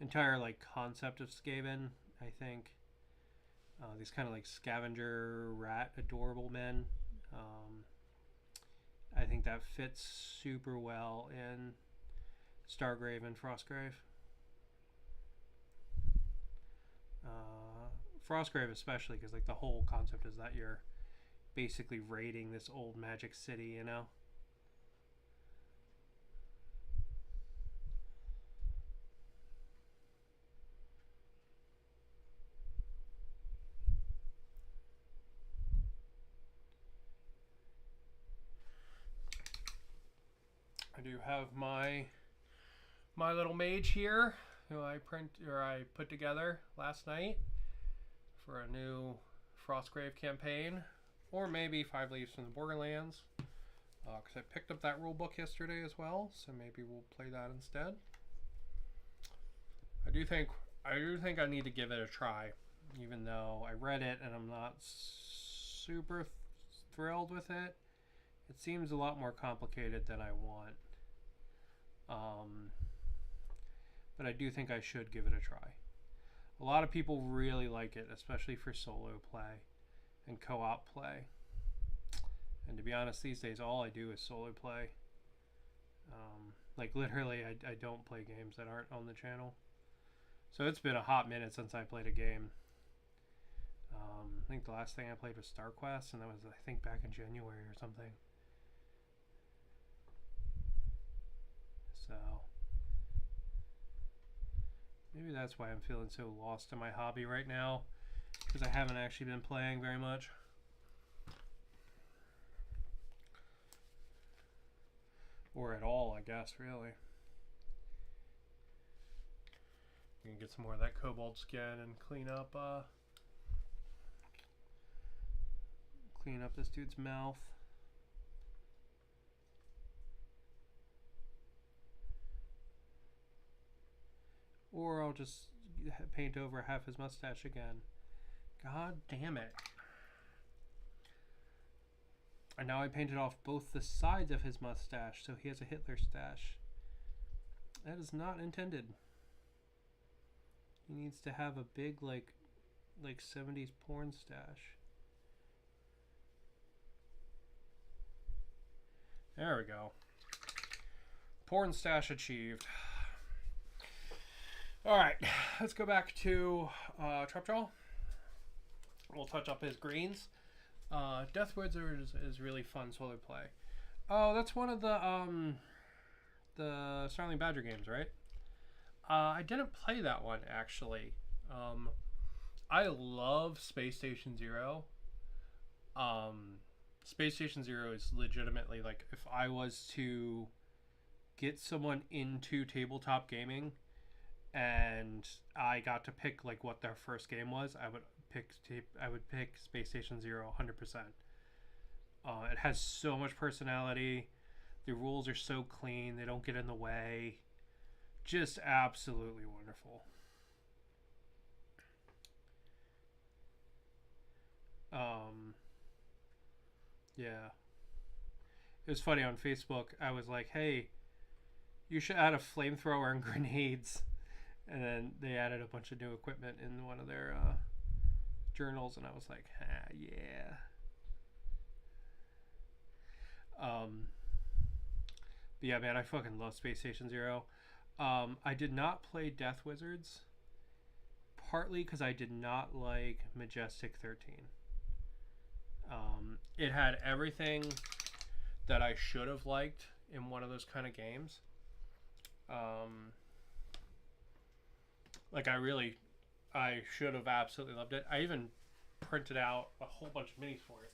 entire like concept of Skaven, I think these kind of like scavenger rat adorable men, I think that fits super well in Stargrave and Frostgrave. Frostgrave especially, because like the whole concept is that you're basically raiding this old magic city, you know. I do have my little mage here who I put together last night for a new Frostgrave campaign, or maybe 5 Leaves from the Borderlands, because I picked up that rule book yesterday as well, so maybe we'll play that instead. I do think I need to give it a try, even though I read it and I'm not super thrilled with it. It seems a lot more complicated than I want. But I do think I should give it a try. A lot of people really like it, especially for solo play and co-op play. And to be honest, these days all I do is solo play. Like literally I don't play games that aren't on the channel. So it's been a hot minute since I played a game. I think the last thing I played was Star Quest, and that was, I think, back in January or something. So maybe that's why I'm feeling so lost in my hobby right now, because I haven't actually been playing very much. Or at all, I guess, really. You can get some more of that cobalt skin and clean up this dude's mouth. Or I'll just paint over half his mustache again. God damn it. And now I painted off both the sides of his mustache, so he has a Hitler stash. That is not intended. He needs to have a big, like 70s porn stash. There we go. Porn stash achieved. Alright, let's go back to Trapjaw. We'll touch up his greens. Death Wizard is really fun solo play. Oh, that's one of the Starling Badger games, right? I didn't play that one actually. I love Space Station Zero. Space Station Zero is legitimately like if I was to get someone into tabletop gaming and I got to pick like what their first game was, I would pick Space Station Zero 100%. It has so much personality. The rules are so clean. They don't get in the way. Just absolutely wonderful. Yeah. It was funny on Facebook. I was like, hey, you should add a flamethrower and grenades. And then they added a bunch of new equipment in one of their journals. And I was like, yeah. But yeah, man, I fucking love Space Station Zero. I did not play Death Wizards, partly because I did not like Majestic 13. It had everything that I should have liked in one of those kind of games. Like I should have absolutely loved it. I even printed out a whole bunch of minis for it.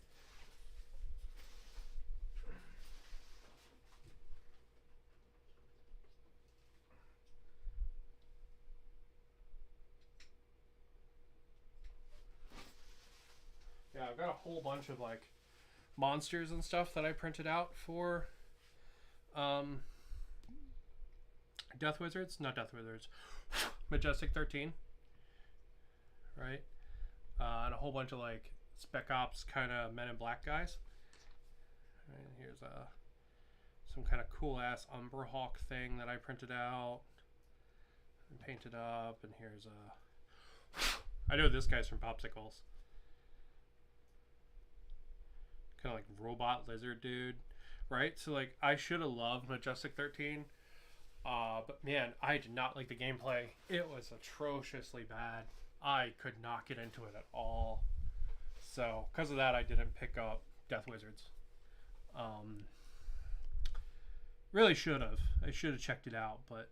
Yeah, I've got a whole bunch of like monsters and stuff that I printed out for Death Wizards, not Death Wizards, Majestic 13, right? And a whole bunch of like Spec Ops kind of Men in Black guys. Right, here's some kind of cool ass Umber Hawk thing that I printed out and painted up, and here's I know this guy's from Popsicles. Kind of like robot lizard dude, right? So like I should have loved Majestic 13, but man, I did not like the gameplay. It was atrociously bad. I could not get into it at all. So because of that, I didn't pick up Death Wizards. Really should have. I should have checked it out, but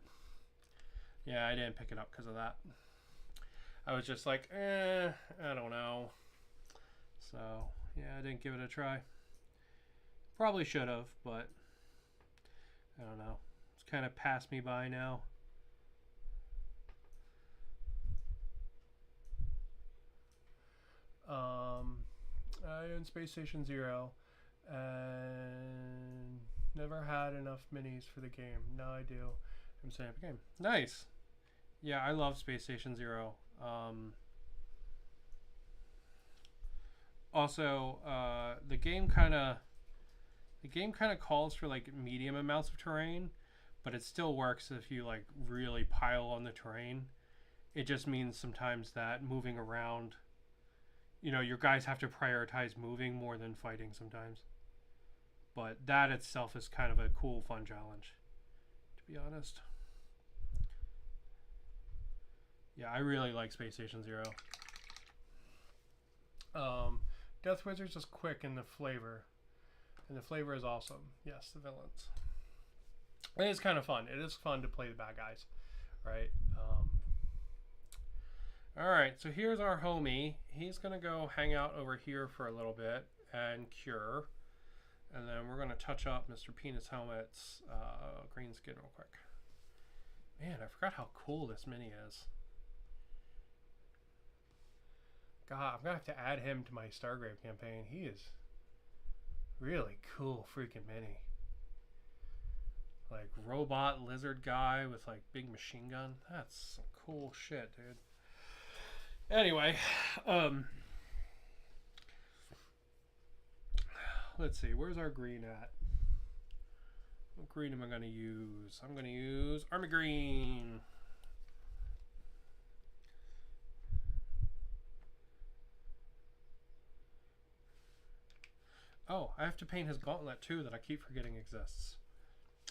yeah, I didn't pick it up because of that. I was just like, I don't know. So yeah, I didn't give it a try. Probably should have, but I don't know. It's kind of passed me by now. I own Space Station Zero and never had enough minis for the game. Now I do. I'm saying the game. Nice. Yeah, I love Space Station Zero. Also, the game kind of calls for like medium amounts of terrain, but it still works if you like really pile on the terrain. It just means sometimes that moving around, you know, your guys have to prioritize moving more than fighting sometimes. But that itself is kind of a cool, fun challenge, to be honest. Yeah, I really like Space Station Zero. Death Wizards is quick in the flavor. And the flavor is awesome. Yes, the villains. It is kind of fun. It is fun to play the bad guys, right? Alright, so here's our homie. He's going to go hang out over here for a little bit and cure. And then we're going to touch up Mr. Penis Helmet's green skin real quick. Man, I forgot how cool this mini is. God, I'm going to have to add him to my Stargrave campaign. He is really cool freaking mini. Like robot lizard guy with like big machine gun. That's some cool shit, dude. Anyway, let's see. Where's our green at? What green am I going to use? I'm going to use Army Green. Oh, I have to paint his gauntlet too that I keep forgetting exists.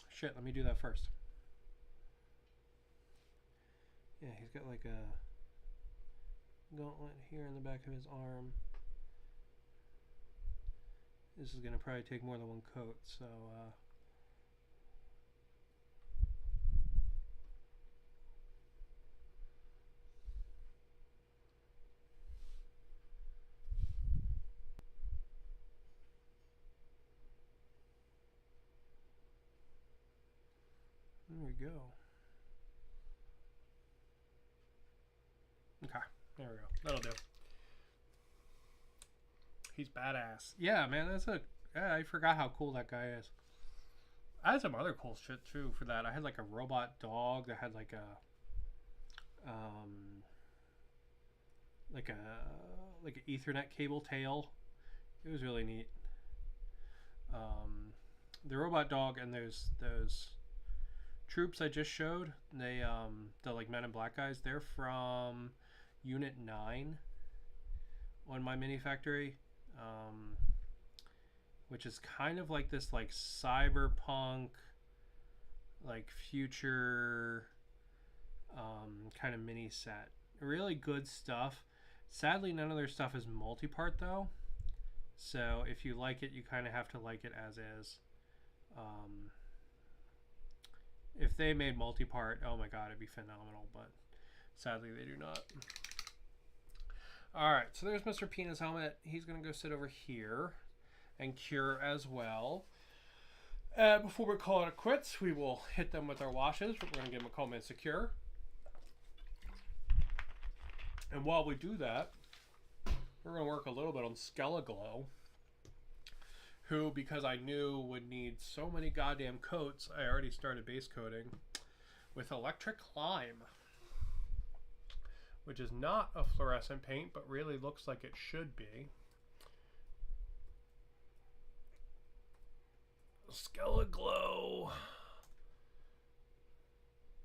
Shit, let me do that first. Yeah, he's got like a gauntlet here in the back of his arm. this is going to probably take more than one coat, so there we go. Okay, there we go. That'll do. He's badass. Yeah, man, I forgot how cool that guy is. I had some other cool shit too for that. I had like a robot dog that had like an Ethernet cable tail. It was really neat. The robot dog and those troops I just showed, the like Men in Black guys, they're from Unit 9 on my mini factory, which is kind of like this like cyberpunk, like future kind of mini set. Really good stuff. Sadly, none of their stuff is multi-part though, so if you like it, you kind of have to like it as is. If they made multi-part, oh my god, it'd be phenomenal, but sadly they do not. Alright, so there's Mr. Pena's helmet. He's going to go sit over here and cure as well. Before we call it quits, we will hit them with our washes. We're going to give them a Coleman Secure. And while we do that, we're going to work a little bit on Skeleglow, who, because I knew would need so many goddamn coats, I already started base coating with Electric Lime, which is not a fluorescent paint, but really looks like it should be. Skeleglow.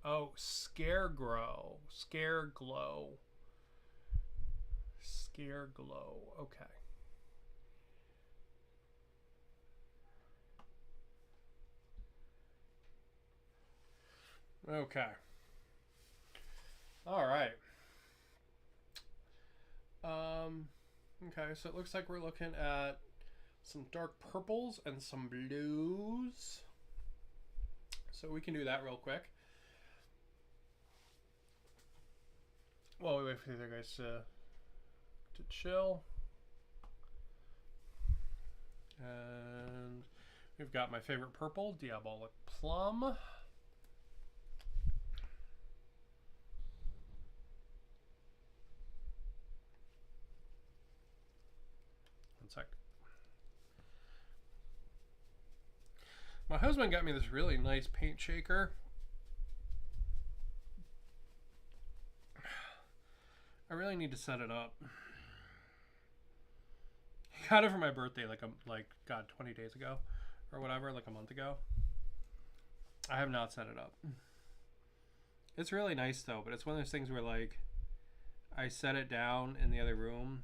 Oh, Scareglow. Scareglow. Scareglow. Okay. Okay. All right. Okay, so it looks like we're looking at some dark purples and some blues. So we can do that real quick. While we wait for the other guys to chill. And we've got my favorite purple, Diabolic Plum. One sec. My husband got me this really nice paint shaker. I really need to set it up. He got it for my birthday like 20 days ago or whatever, like a month ago. I have not set it up. It's really nice though, but it's one of those things where like I set it down in the other room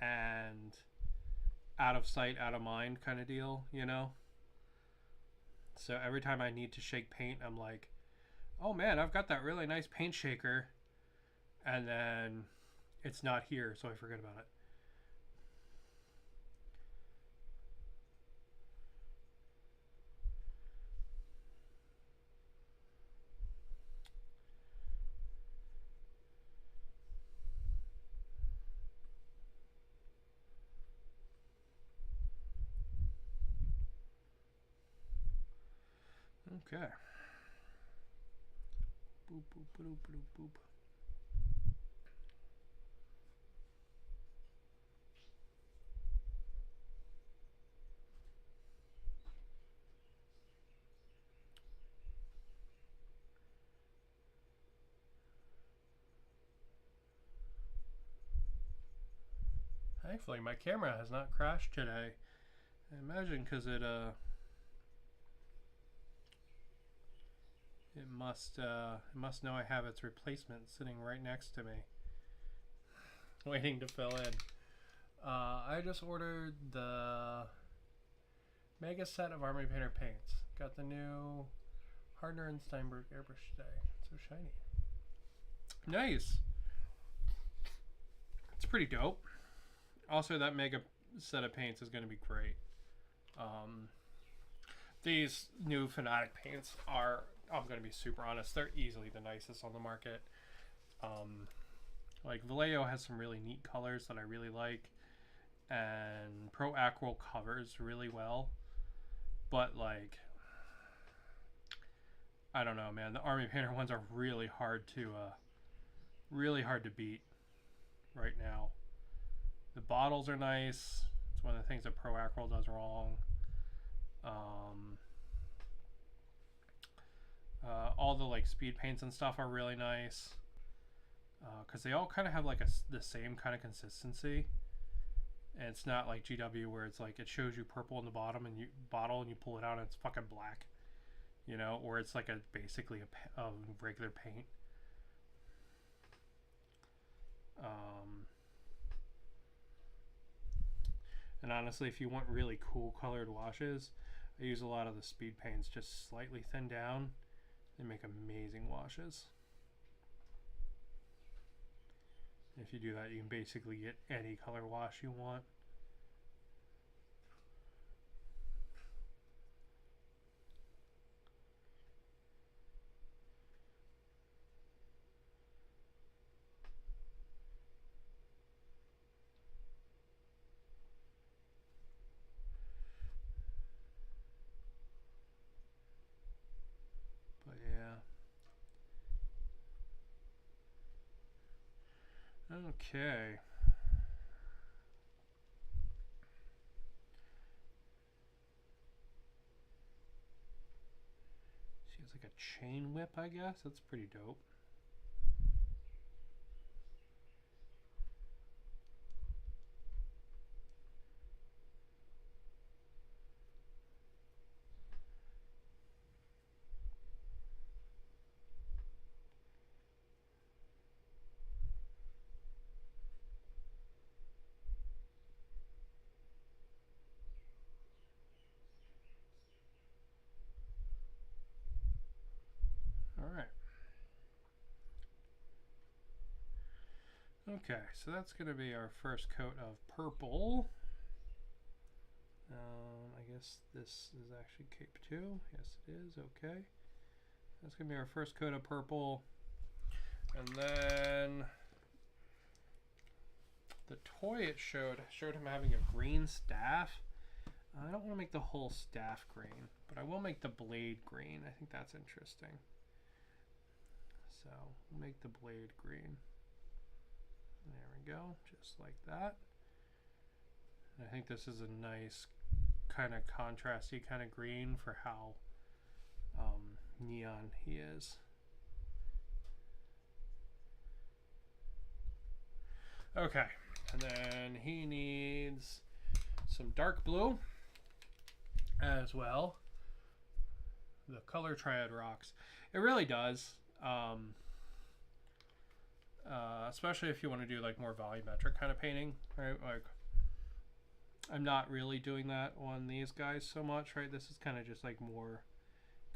and out of sight, out of mind kind of deal, you know? So every time I need to shake paint, I'm like, oh man, I've got that really nice paint shaker. And then it's not here, so I forget about it. Okay. Boop, boop, boop, boop, boop. Thankfully, my camera has not crashed today. I imagine because it must know I have its replacement sitting right next to me, waiting to fill in. I just ordered the mega set of Army Painter paints. Got the new Hardner and Steinberg airbrush today. It's so shiny. Nice. It's pretty dope. Also, that mega set of paints is going to be great. These new Fnatic paints are, I'm going to be super honest, they're easily the nicest on the market. Like Vallejo has some really neat colors that I really like, and Pro Aquarel covers really well, but like, I don't know, man. The Army Painter ones are really hard to beat right now. The bottles are nice. It's one of the things that Pro Aquarel does wrong. All the like speed paints and stuff are really nice because they all kind of have like the same kind of consistency, and it's not like GW where it's like it shows you purple in the bottom and you pull it out and it's fucking black, you know, or it's like basically a regular paint. And honestly, if you want really cool colored washes, I use a lot of the speed paints just slightly thinned down. They make amazing washes. If you do that, you can basically get any color wash you want. But yeah. Okay. She has like a chain whip, I guess. That's pretty dope. Okay, so that's going to be our first coat of purple. I guess this is actually Cape 2. Yes, it is. Okay. That's going to be our first coat of purple. And then the toy it showed him having a green staff. I don't want to make the whole staff green, but I will make the blade green. I think that's interesting. So we'll make the blade green. There we go, just like that. I think this is a nice kind of contrasty kind of green for how neon he is. Okay, and then he needs some dark blue as well. The color triad rocks. It really does. Especially if you want to do like more volumetric kind of painting, right? Like, I'm not really doing that on these guys so much, right? This is kind of just like more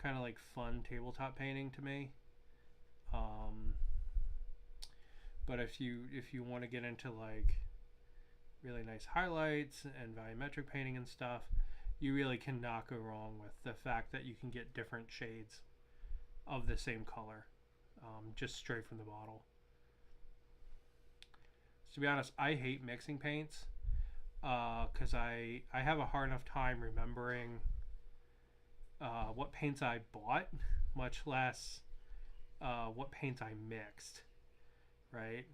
kind of like fun tabletop painting to me. But if you want to get into like really nice highlights and volumetric painting and stuff, you really cannot go wrong with the fact that you can get different shades of the same color just straight from the bottle. To be honest, I hate mixing paints because I have a hard enough time remembering what paints I bought, much less what paints I mixed, right?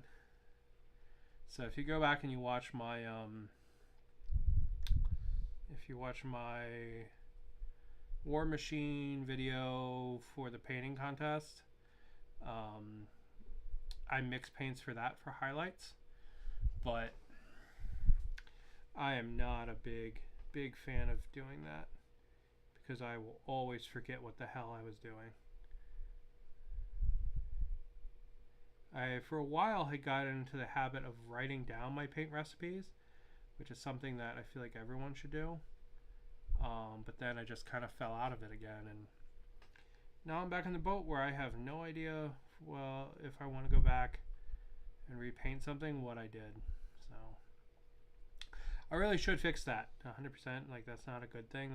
So if you go back and you watch my War Machine video for the painting contest, I mix paints for that for highlights. But I am not a big fan of doing that because I will always forget what the hell I was doing. I, for a while, had gotten into the habit of writing down my paint recipes, which is something that I feel like everyone should do. But then I just kind of fell out of it again, and now I'm back in the boat where I have no idea, well, if I want to go back and repaint something, what I did. So I really should fix that 100%. Like, that's not a good thing.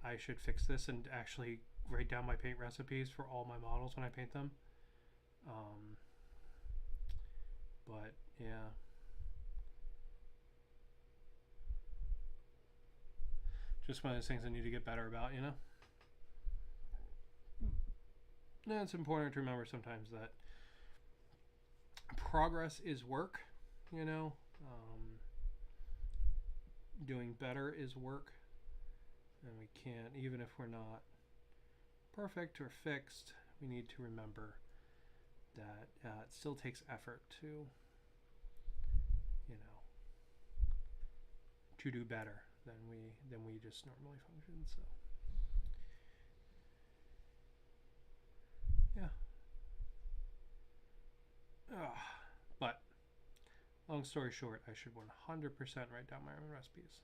I should fix this and actually write down my paint recipes for all my models when I paint them. But yeah. Just one of those things I need to get better about, you know? And it's important to remember sometimes that progress is work, you know? Doing better is work. And we can't, even if we're not perfect or fixed, we need to remember that it still takes effort to, you know, to do better than we just normally function. So yeah. But long story short, I should 100% write down my own recipes.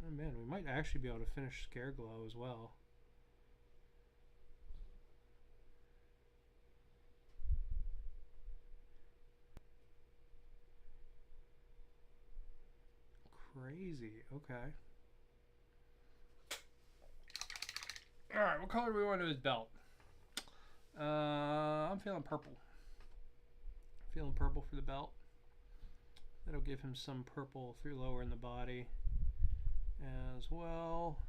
Oh man, we might actually be able to finish Scare Glow as well. Crazy. Okay. Alright, what color do we want to do his belt? I'm feeling purple. Feeling purple for the belt. That'll give him some purple through lower in the body as well.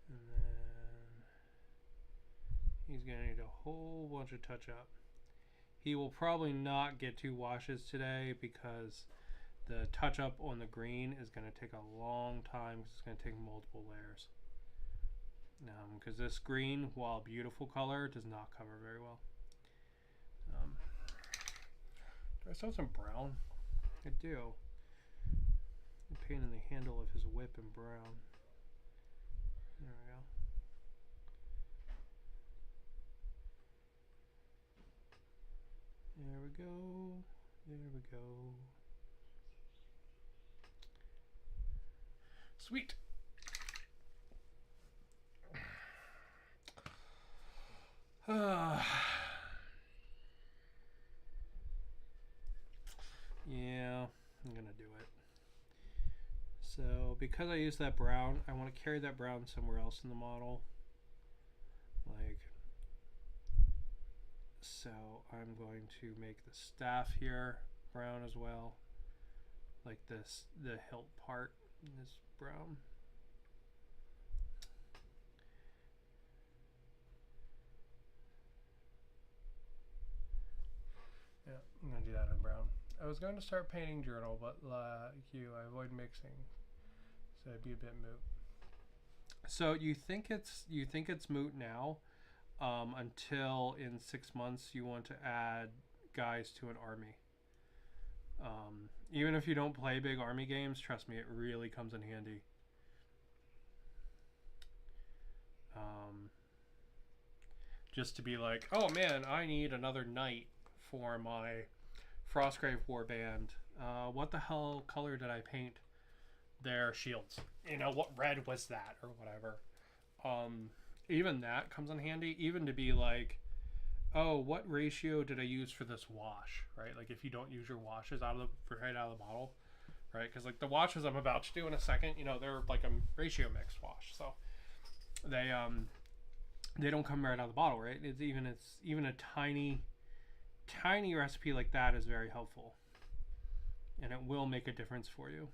And then he's going to need a whole bunch of touch up. He will probably not get 2 washes today because the touch up on the green is going to take a long time because it's going to take multiple layers. Because this green, while beautiful color, does not cover very well. Do I still have some brown? I do. I'm painting the handle of his whip in brown. There we go. There we go. There we go. Sweet. Yeah, I'm gonna do it. So because I use that brown, I want to carry that brown somewhere else in the model. Like, so I'm going to make the staff here brown as well. Like this, the hilt part is brown. Yeah, I'm gonna do that in brown. I was going to start painting journal, but like you, I avoid mixing, so it'd be a bit moot. So you think it's moot now, until in 6 months you want to add guys to an army. Even if you don't play big army games, trust me, it really comes in handy. Just to be like, oh man, I need another knight for my Frostgrave warband. What the hell color did I paint their shields? You know, what red was that or whatever. Even that comes in handy. Even to be like, oh, what ratio did I use for this wash, right? Like if you don't use your washes right out of the bottle, right? Because like the washes I'm about to do in a second, you know, they're like a ratio mixed wash, so they don't come right out of the bottle, right? It's even a tiny recipe like that is very helpful, and it will make a difference for you.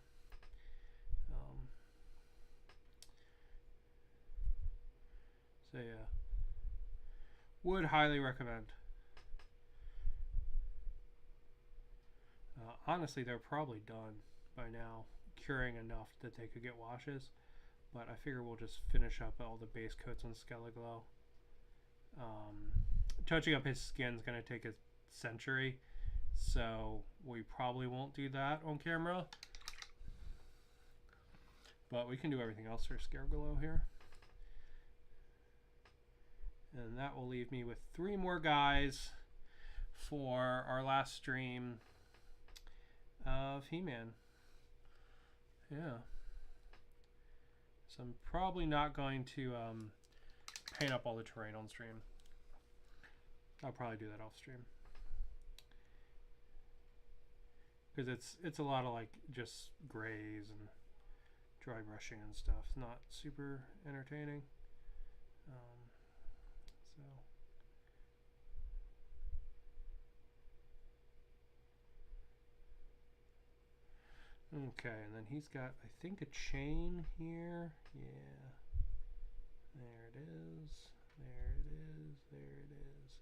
So yeah, would highly recommend. Honestly, they're probably done by now, curing enough that they could get washes, but I figure we'll just finish up all the base coats on Skelliglow. Touching up his skin is going to take a century, so we probably won't do that on camera, but we can do everything else for Skelliglow here. And that will leave me with 3 more guys for our last stream of He-Man. Yeah. So I'm probably not going to paint up all the terrain on stream. I'll probably do that off stream. Because it's a lot of like just grays and dry brushing and stuff. It's not super entertaining. Okay, and then he's got, I think, a chain here. Yeah. There it is. There it is. There it is.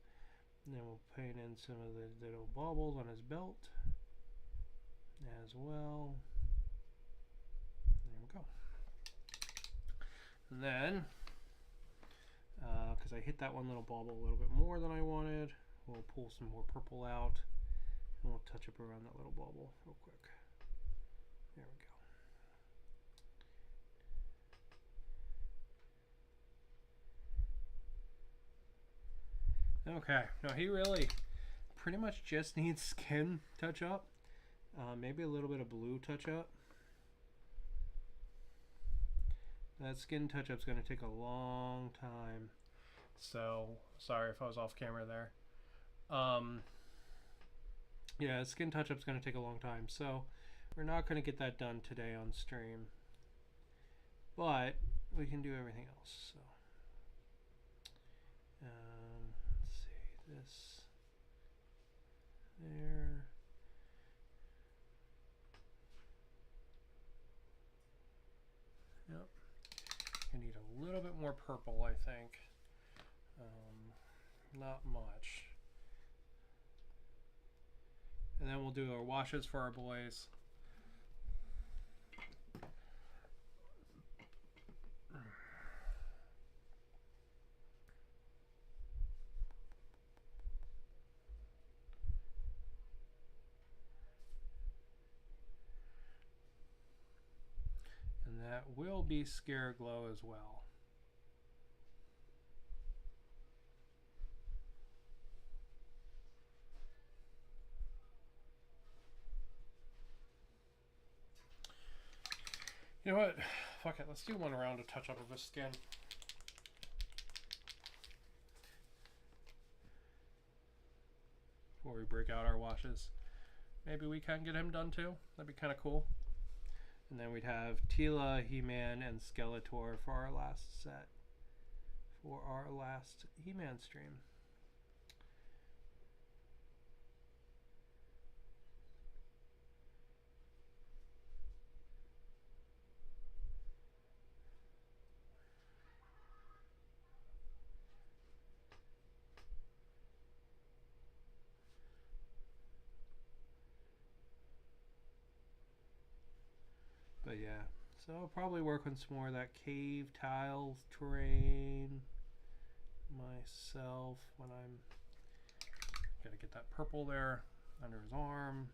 And then we'll paint in some of the little baubles on his belt as well. There we go. And then, because I hit that one little bauble a little bit more than I wanted, we'll pull some more purple out and we'll touch up around that little bauble real quick. There we go. Okay, now he really pretty much just needs skin touch up, maybe a little bit of blue touch up. That skin touch up is going to take a long time, so sorry if I was off camera there. Yeah, skin touch up is going to take a long time, so we're not going to get that done today on stream, but we can do everything else. So let's see, this there. Yep. I need a little bit more purple, I think. Not much. And then we'll do our washes for our boys. And that will be Scare Glow as well. You know what? Fuck it. Let's do one round of touch up of his skin. Before we break out our washes. Maybe we can get him done too. That'd be kind of cool. And then we'd have Tila, He-Man, and Skeletor for our last set. For our last He-Man stream. But yeah, so I'll probably work on some more of that cave tile terrain myself when I'm gotta get that purple there under his arm.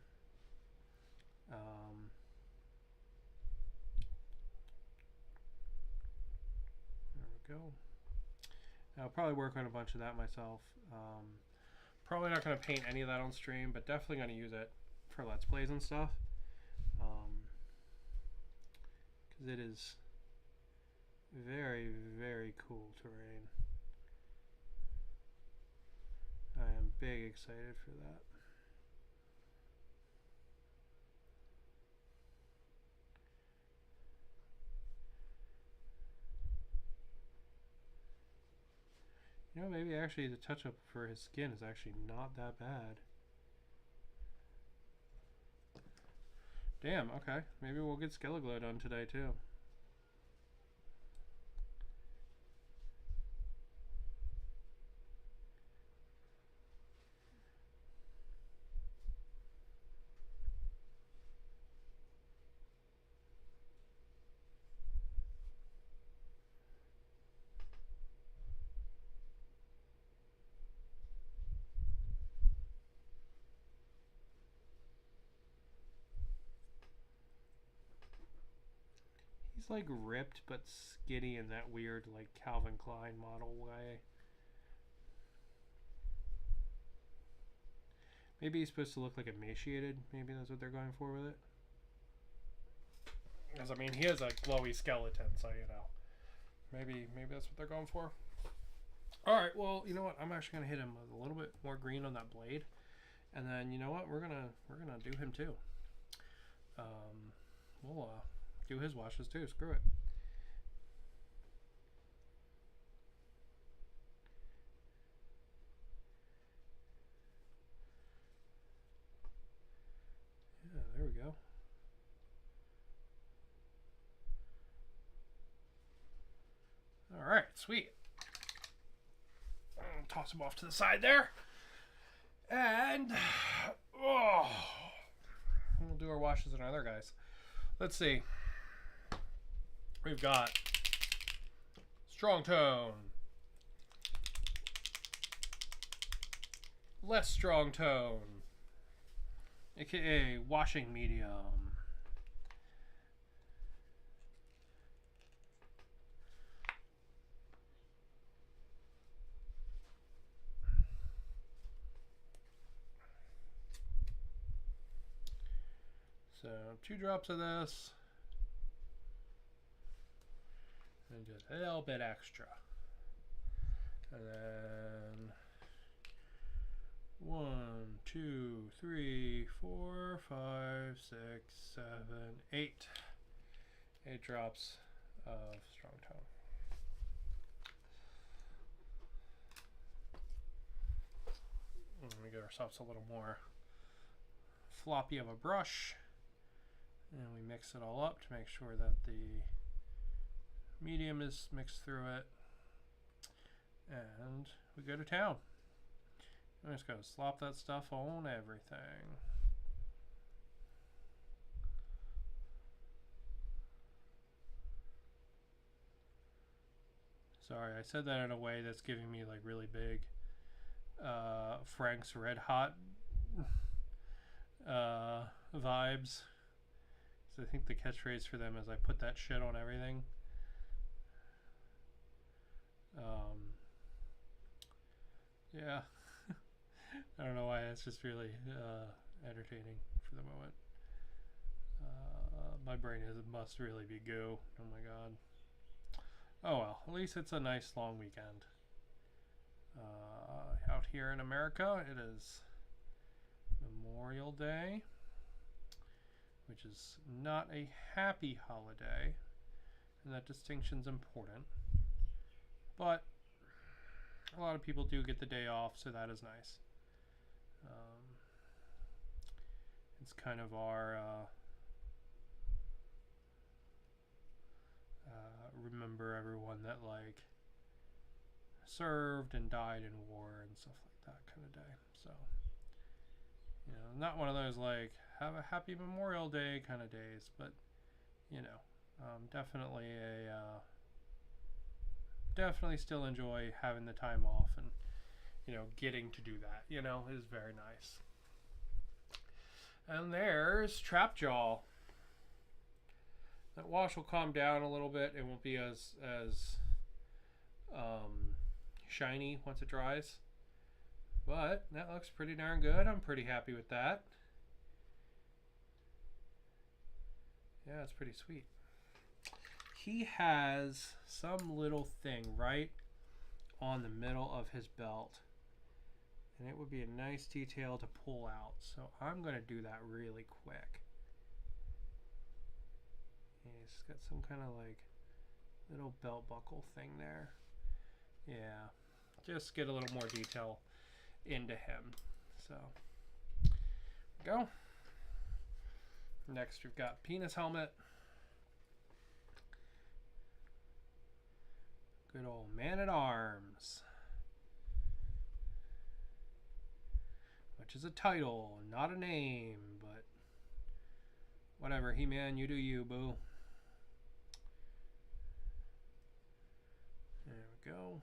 There we go. I'll probably work on a bunch of that myself. Probably not going to paint any of that on stream, but definitely going to use it for Let's Plays and stuff. Because it is very, very cool terrain. I am big excited for that. You know, maybe actually the touch-up for his skin is actually not that bad. Damn, okay. Maybe we'll get Skeleglow done today, too. He's like ripped but skinny in that weird like Calvin Klein model way. Maybe he's supposed to look like emaciated. Maybe that's what they're going for with it. Because, I mean, he has a glowy skeleton, so, you know. Maybe that's what they're going for. Alright, well, you know what? I'm actually going to hit him with a little bit more green on that blade. And then, you know what? We're gonna do him, too. We'll do his washes, too. Screw it. Yeah, there we go. Alright, sweet. I'll toss him off to the side there. And we'll do our washes and our other guys. Let's see. We've got strong tone, less strong tone, aka washing medium. So 2 drops of this, and just a little bit extra, and then 1, 2, 3, 4, 5, 6, 7, 8. 8 drops of strong tone. And we get ourselves a little more floppy of a brush. And we mix it all up to make sure that the medium is mixed through it. And we go to town. I'm just going to slop that stuff on everything. Sorry, I said that in a way that's giving me like really big Frank's Red Hot vibes. I think the catchphrase for them is I put that shit on everything. Yeah. I don't know why, it's just really entertaining for the moment. My brain must really be goo. Oh my god. Oh well, at least it's a nice long weekend. Out here in America, it is Memorial Day, which is not a happy holiday, and that distinction's important. But a lot of people do get the day off, so that is nice. It's kind of our remember everyone that like served and died in war and stuff like that kind of day. So, you know, not one of those like have a happy Memorial Day kind of days, but you know, definitely definitely still enjoy having the time off, and you know, getting to do that, you know, is very nice. And there's Trapjaw. That wash will calm down a little bit. It won't be as shiny once it dries, but that looks pretty darn good. I'm pretty happy with that. Yeah, it's pretty sweet. He has some little thing right on the middle of his belt, and it would be a nice detail to pull out, so I'm going to do that really quick. He's got some kind of like little belt buckle thing there. Yeah, just get a little more detail into him. So, go. Next, we've got Penis Helmet. Good old Man-at-Arms. Which is a title, not a name, but whatever. He-Man, you do you, boo. There we go.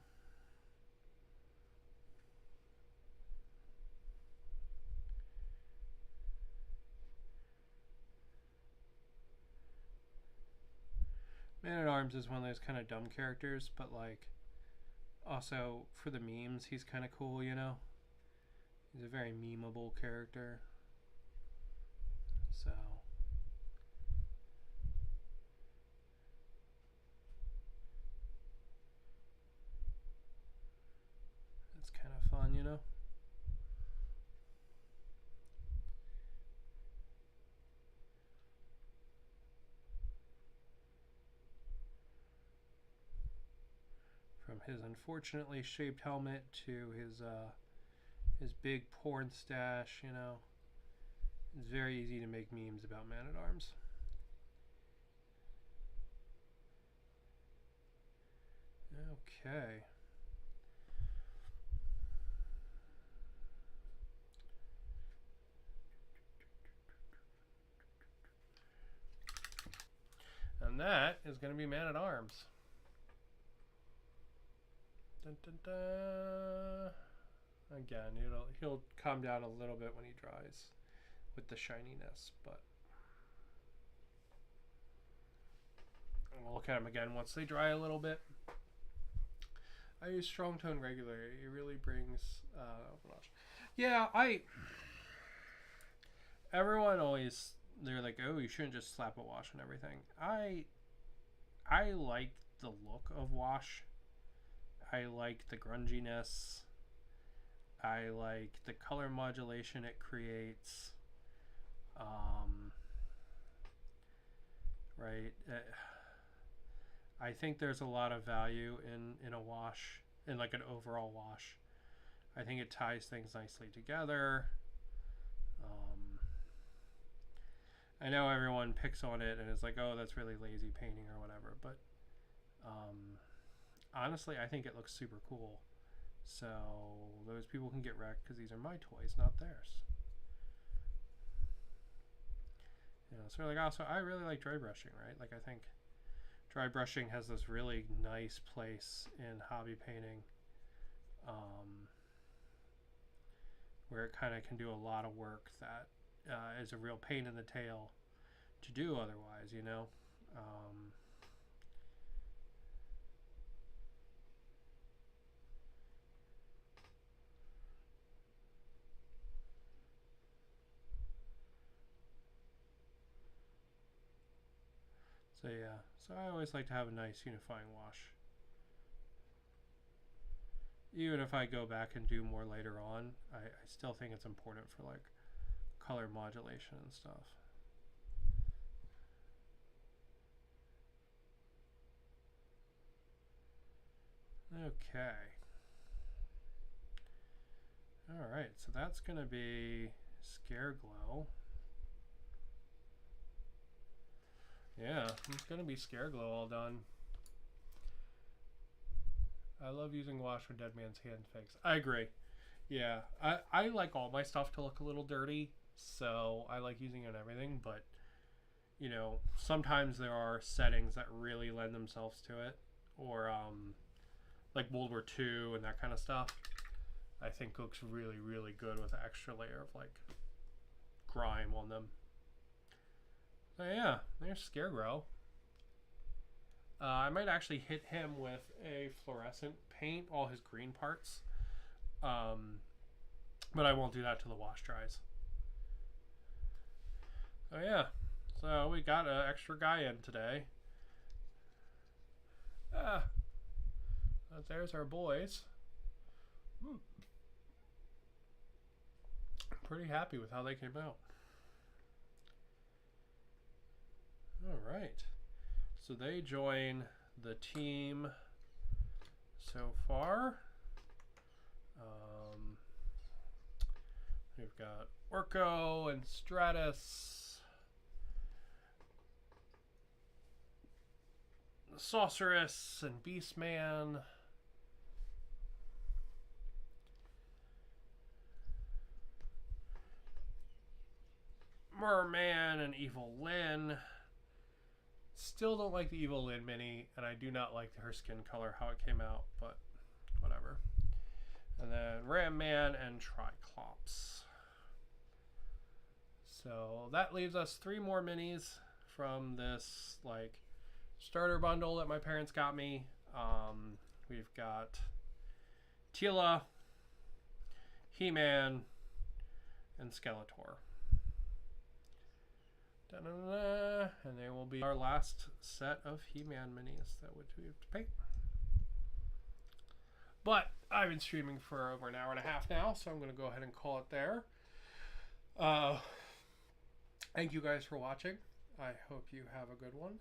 Man-at-Arms is one of those kind of dumb characters, but like also for the memes, he's kind of cool, you know? He's a very memeable character. So his unfortunately shaped helmet to his big porn stash, you know. It's very easy to make memes about Man-at-Arms. Okay. And that is going to be Man-at-Arms. Dun, dun, dun. Again, he'll calm down a little bit when he dries with the shininess, but we'll look at him again once they dry a little bit. I use strong tone regularly. It really brings yeah, everyone always, they're like, oh, you shouldn't just slap a wash and everything. I like the look of wash. I like the grunginess. I like the color modulation it creates. Right. I think there's a lot of value in a wash, in like an overall wash. I think it ties things nicely together. I know everyone picks on it and is like, oh, that's really lazy painting or whatever, but honestly, I think it looks super cool. So those people can get wrecked because these are my toys, not theirs. You know, so like, also, I really like dry brushing, right? Like, I think dry brushing has this really nice place in hobby painting, where it kind of can do a lot of work that is a real pain in the tail to do otherwise, you know. So yeah, so I always like to have a nice unifying wash. Even if I go back and do more later on, I still think it's important for like color modulation and stuff. Okay. Alright, so that's going to be Scare Glow. Yeah, it's going to be Scare Glow all done. I love using wash for Dead Man's Hand fakes. I agree. Yeah, I like all my stuff to look a little dirty, so I like using it on everything, but, you know, sometimes there are settings that really lend themselves to it, or, like World War II and that kind of stuff. I think looks really, really good with an extra layer of, like, grime on them. So yeah, there's Scarecrow. I might actually hit him with a fluorescent paint, all his green parts. But I won't do that till the wash dries. Oh yeah, so we got an extra guy in today. There's our boys. Pretty happy with how they came out. All right, so they join the team so far. We've got Orko and Stratus, the Sorceress and Beastman, Merman and Evil Lyn. Still don't like the Evil Lyn mini, and I do not like her skin color, how it came out, but whatever. And then Ram Man and Triclops. So that leaves us 3 more minis from this like starter bundle that my parents got me. We've got Tila, He-Man, and Skeletor. Da-da-da-da. And they will be our last set of He-Man minis that we have to paint. But I've been streaming for over an hour and a half now, so I'm going to go ahead and call it there. Thank you guys for watching. I hope you have a good one.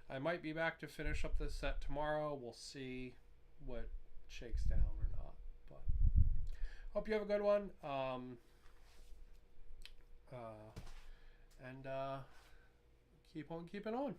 I might be back to finish up this set tomorrow. We'll see what shakes down or not. But hope you have a good one. And keep on keeping on.